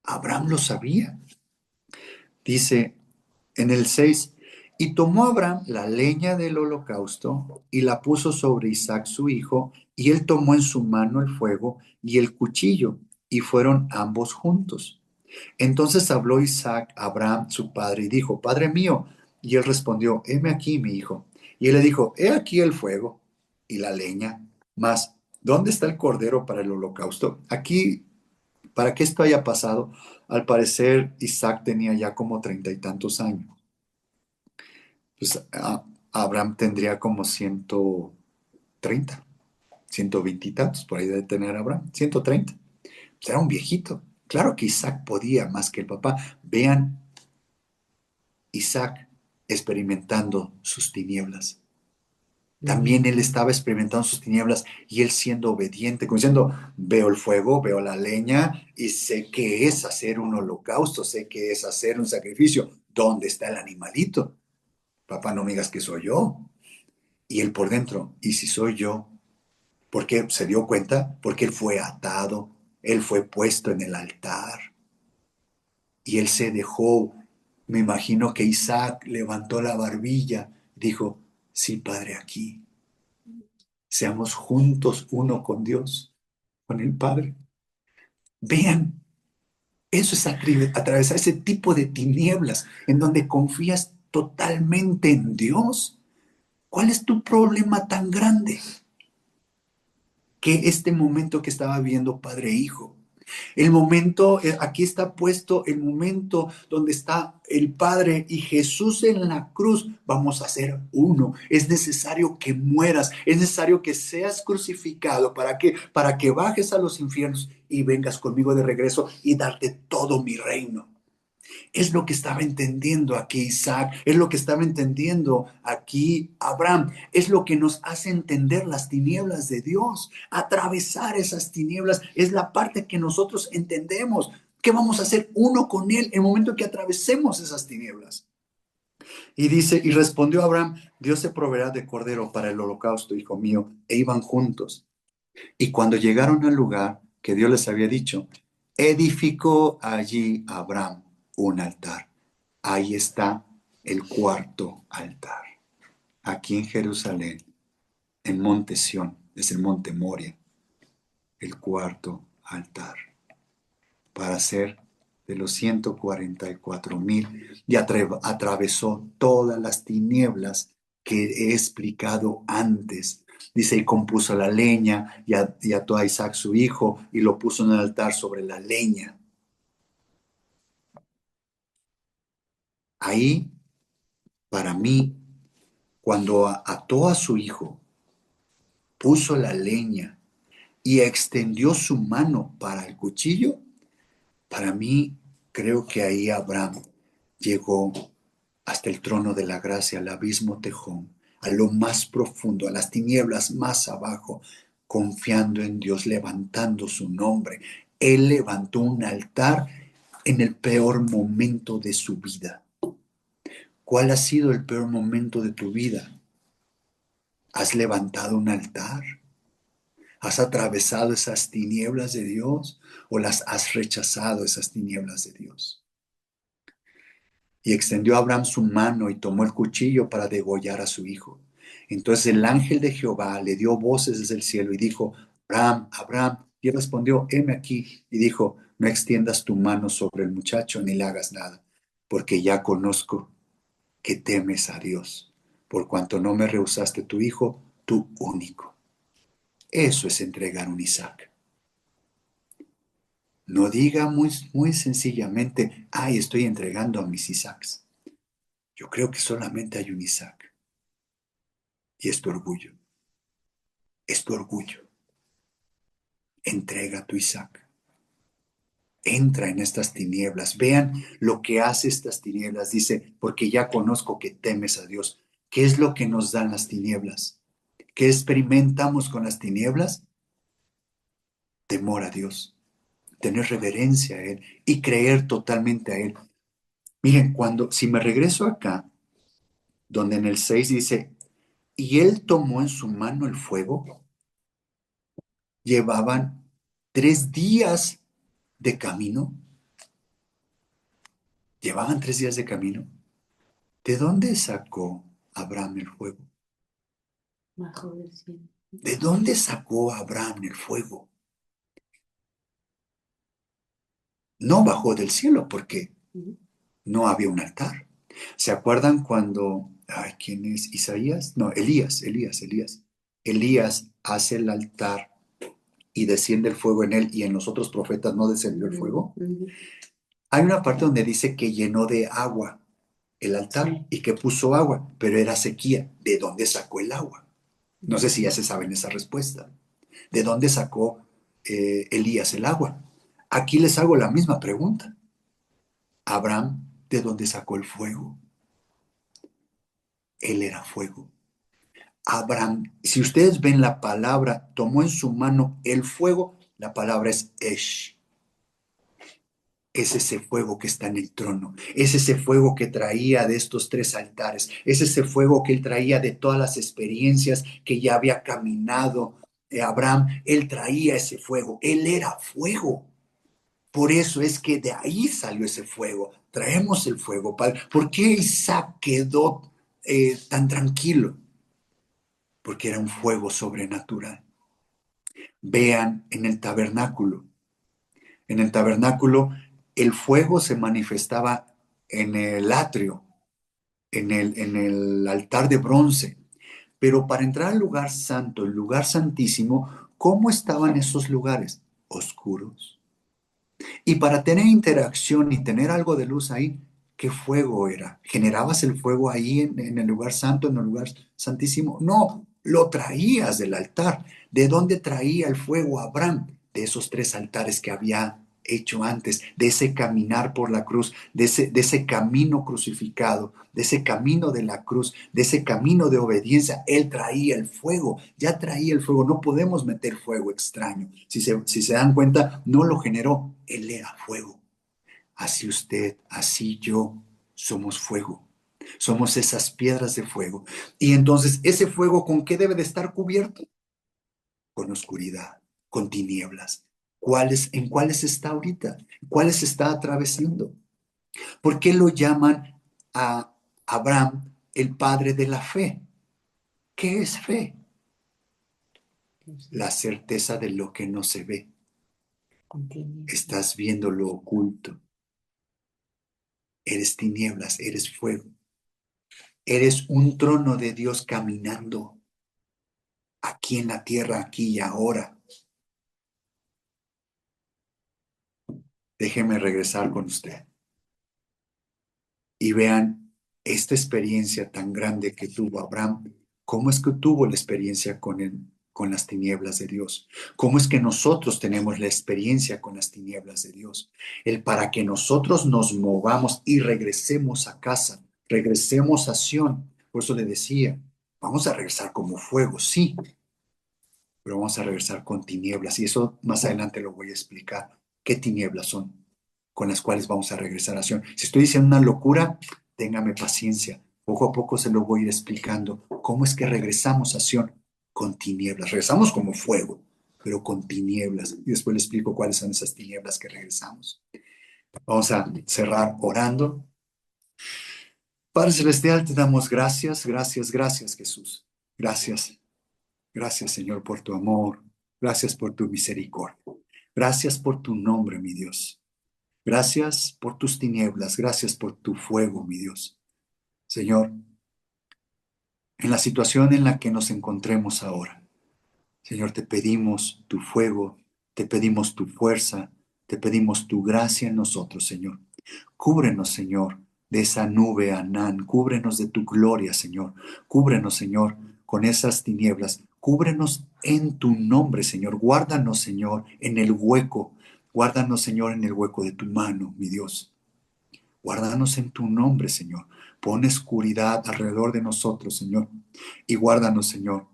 Abraham lo sabía. Dice en el 6, y tomó Abraham la leña del holocausto y la puso sobre Isaac su hijo, y él tomó en su mano el fuego y el cuchillo, y fueron ambos juntos. Entonces habló Isaac a Abraham, su padre, y dijo, Padre mío. Y él respondió, heme aquí, mi hijo. Y él le dijo, he aquí el fuego y la leña, mas, ¿dónde está el cordero para el holocausto? Aquí Para que esto haya pasado, al parecer Isaac tenía ya como 30 y tantos años. Pues Abraham tendría como 130, 120 y tantos, por ahí debe tener Abraham, 130. Pues era un viejito. Claro que Isaac podía más que el papá. Vean, Isaac experimentando sus tinieblas. También él estaba experimentando sus tinieblas y él siendo obediente, como diciendo, veo el fuego, veo la leña y sé que es hacer un holocausto, sé que es hacer un sacrificio. ¿Dónde está el animalito? Papá, no me digas que soy yo. Y él por dentro, ¿y si soy yo? Porque se dio cuenta, porque él fue atado, él fue puesto en el altar y él se dejó. Me imagino que Isaac levantó la barbilla, dijo, sí, Padre, aquí. Seamos juntos uno con Dios, con el Padre. Vean, eso es atravesar ese tipo de tinieblas en donde confías totalmente en Dios. ¿Cuál es tu problema tan grande? Que este momento que estaba viendo padre e hijo. El momento, aquí está puesto el momento donde está el Padre y Jesús en la cruz. Vamos a ser uno. Es necesario que mueras. Es necesario que seas crucificado. ¿Para qué? Para que bajes a los infiernos y vengas conmigo de regreso y darte todo mi reino. Es lo que estaba entendiendo aquí Isaac, es lo que estaba entendiendo aquí Abraham, es lo que nos hace entender las tinieblas de Dios. Atravesar esas tinieblas es la parte que nosotros entendemos. ¿Qué vamos a hacer uno con Él en el momento que atravesemos esas tinieblas? Y dice, y respondió Abraham, Dios se proveerá de cordero para el holocausto, hijo mío, e iban juntos. Y cuando llegaron al lugar que Dios les había dicho, edificó allí Abraham un altar. Ahí está el cuarto altar. Aquí en Jerusalén, en Monte Sión, es el Monte Moria, el cuarto altar. Para hacer de los 144,000 y atravesó todas las tinieblas que he explicado antes. Dice, y compuso la leña y ató a Isaac su hijo y lo puso en el altar sobre la leña. Ahí, para mí, cuando ató a su hijo, puso la leña y extendió su mano para el cuchillo, para mí, creo que ahí Abraham llegó hasta el trono de la gracia, al abismo tejón, a lo más profundo, a las tinieblas más abajo, confiando en Dios, levantando su nombre. Él levantó un altar en el peor momento de su vida. ¿Cuál ha sido el peor momento de tu vida? ¿Has levantado un altar? ¿Has atravesado esas tinieblas de Dios o las has rechazado, esas tinieblas de Dios? Y extendió Abraham su mano y tomó el cuchillo para degollar a su hijo. Entonces el ángel de Jehová le dio voces desde el cielo y dijo, Abraham, Abraham. Y él respondió, heme aquí. Y dijo, no extiendas tu mano sobre el muchacho ni le hagas nada, porque ya conozco que temes a Dios, por cuanto no me rehusaste tu hijo, tu único. Eso es entregar un Isaac. No diga muy sencillamente, ay, estoy entregando a mis Isaacs. Yo creo que solamente hay un Isaac. Y es tu orgullo. Es tu orgullo. Entrega tu Isaac. Entra en estas tinieblas. Vean lo que hace estas tinieblas. Dice, porque ya conozco que temes a Dios. ¿Qué es lo que nos dan las tinieblas? ¿Qué experimentamos con las tinieblas? Temor a Dios. Tener reverencia a Él y creer totalmente a Él. Miren, si me regreso acá, donde en el 6 dice, y Él tomó en su mano el fuego, llevaban 3 días de camino. Llevaban 3 días de camino. ¿De dónde sacó Abraham el fuego? Bajo del cielo. ¿De dónde sacó Abraham el fuego? No bajó del cielo porque no había un altar. ¿Se acuerdan cuando, ¿quién es? ¿Isaías? No, Elías. Elías hace el altar y desciende el fuego en él y en los otros profetas no descendió el Ujú, fuego. ujú. Hay una parte donde dice que llenó de agua el altar Sí. y que puso agua, pero era sequía. ¿De dónde sacó el agua? No sé si ya Ujú. se saben esa respuesta. ¿De dónde sacó Elías el agua? Aquí les hago la misma pregunta. Abraham, ¿de dónde sacó el fuego? Él era fuego. Abraham, si ustedes ven la palabra, tomó en su mano el fuego, la palabra es Esh. Es ese fuego que está en el trono, es ese fuego que traía de estos tres altares, es ese fuego que él traía de todas las experiencias que ya había caminado Abraham. Él traía ese fuego, él era fuego. Por eso es que de ahí salió ese fuego. Traemos el fuego, Padre. ¿Por qué Isaac quedó tan tranquilo? Porque era un fuego sobrenatural. Vean en el tabernáculo. En el tabernáculo el fuego se manifestaba en el atrio, en el altar de bronce. Pero para entrar al lugar santo, el lugar santísimo, ¿cómo estaban esos lugares? Oscuros. Y para tener interacción y tener algo de luz ahí, ¿qué fuego era? ¿Generabas el fuego ahí en el lugar santo, en el lugar santísimo? No, lo traías del altar. ¿De dónde traía el fuego Abraham? De esos tres altares que había hecho antes, de ese caminar por la cruz, de ese camino crucificado, de ese camino de la cruz, de ese camino de obediencia. Él traía el fuego, ya traía el fuego. No podemos meter fuego extraño. Si se dan cuenta, no lo generó, él era fuego. Así usted, así yo, somos fuego. Somos esas piedras de fuego. Y entonces, ¿ese fuego con qué debe de estar cubierto? Con oscuridad, con tinieblas. ¿En cuáles está ahorita? ¿Cuáles está atravesando? ¿Por qué lo llaman a Abraham el padre de la fe? ¿Qué es fe? Dios La mío, certeza de lo que no se ve. contiene. Estás viendo lo oculto. Eres tinieblas, eres fuego. Eres un trono de Dios caminando aquí en la tierra, aquí y ahora. Déjeme regresar con usted y vean esta experiencia tan grande que tuvo Abraham. ¿Cómo es que tuvo la experiencia con las tinieblas de Dios? ¿Cómo es que nosotros tenemos la experiencia con las tinieblas de Dios? El para que nosotros nos movamos y regresemos a casa, regresemos a Sión. Por eso le decía, vamos a regresar como fuego, sí, pero vamos a regresar con tinieblas. Y eso más adelante lo voy a explicar. ¿Qué tinieblas son con las cuales vamos a regresar a Sion? Si estoy diciendo una locura, téngame paciencia. Poco a poco se lo voy a ir explicando. ¿Cómo es que regresamos a Sion? Con tinieblas. Regresamos como fuego, pero con tinieblas. Y después le explico cuáles son esas tinieblas que regresamos. Vamos a cerrar orando. Padre Celestial, te damos gracias, gracias, gracias, Jesús. Gracias. Gracias, Señor, por tu amor. Gracias por tu misericordia. Gracias por tu nombre, mi Dios. Gracias por tus tinieblas. Gracias por tu fuego, mi Dios. Señor, en la situación en la que nos encontremos ahora, Señor, te pedimos tu fuego, te pedimos tu fuerza, te pedimos tu gracia en nosotros, Señor. Cúbrenos, Señor, de esa nube Anán. Cúbrenos de tu gloria, Señor. Cúbrenos, Señor, con esas tinieblas. Cúbrenos en tu nombre, Señor. Guárdanos, Señor, en el hueco. Guárdanos, Señor, en el hueco de tu mano, mi Dios. Guárdanos en tu nombre, Señor. Pon oscuridad alrededor de nosotros, Señor. Y guárdanos, Señor,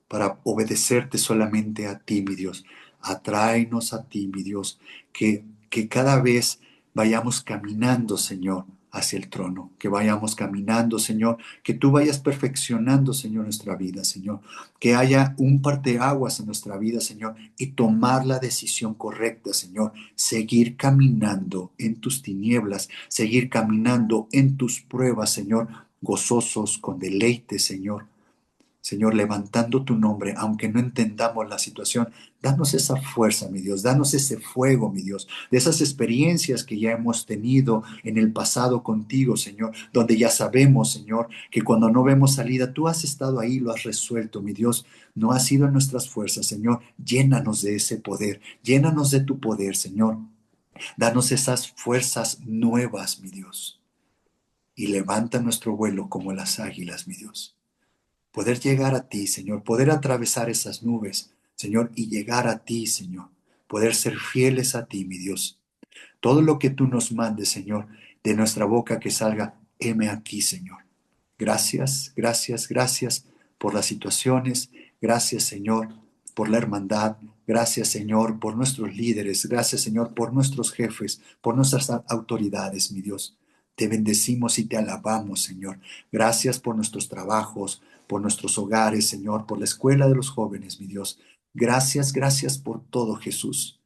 para obedecerte solamente a ti, mi Dios. Atráenos a ti, mi Dios, que cada vez vayamos caminando, Señor, hacia el trono, que vayamos caminando, Señor, que tú vayas perfeccionando, Señor, nuestra vida, Señor, que haya un parteaguas en nuestra vida, Señor, y tomar la decisión correcta, Señor, seguir caminando en tus tinieblas, seguir caminando en tus pruebas, Señor, gozosos con deleite, Señor, Señor, levantando tu nombre, aunque no entendamos la situación, danos esa fuerza, mi Dios, danos ese fuego, mi Dios, de esas experiencias que ya hemos tenido en el pasado contigo, Señor, donde ya sabemos, Señor, que cuando no vemos salida, tú has estado ahí, lo has resuelto, mi Dios, no ha sido en nuestras fuerzas, Señor, llénanos de ese poder, llénanos de tu poder, Señor, danos esas fuerzas nuevas, mi Dios, y levanta nuestro vuelo como las águilas, mi Dios. Poder llegar a ti, Señor, poder atravesar esas nubes, Señor, y llegar a ti, Señor, poder ser fieles a ti, mi Dios. Todo lo que tú nos mandes, Señor, de nuestra boca que salga, heme aquí, Señor. Gracias, gracias, gracias por las situaciones. Gracias, Señor, por la hermandad. Gracias, Señor, por nuestros líderes. Gracias, Señor, por nuestros jefes, por nuestras autoridades, mi Dios. Te bendecimos y te alabamos, Señor. Gracias por nuestros trabajos, por nuestros hogares, Señor, por la escuela de los jóvenes, mi Dios. Gracias, gracias por todo, Jesús.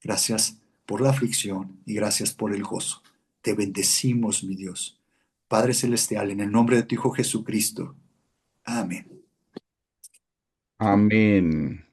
Gracias por la aflicción y gracias por el gozo. Te bendecimos, mi Dios. Padre Celestial, en el nombre de tu Hijo Jesucristo. Amén. Amén.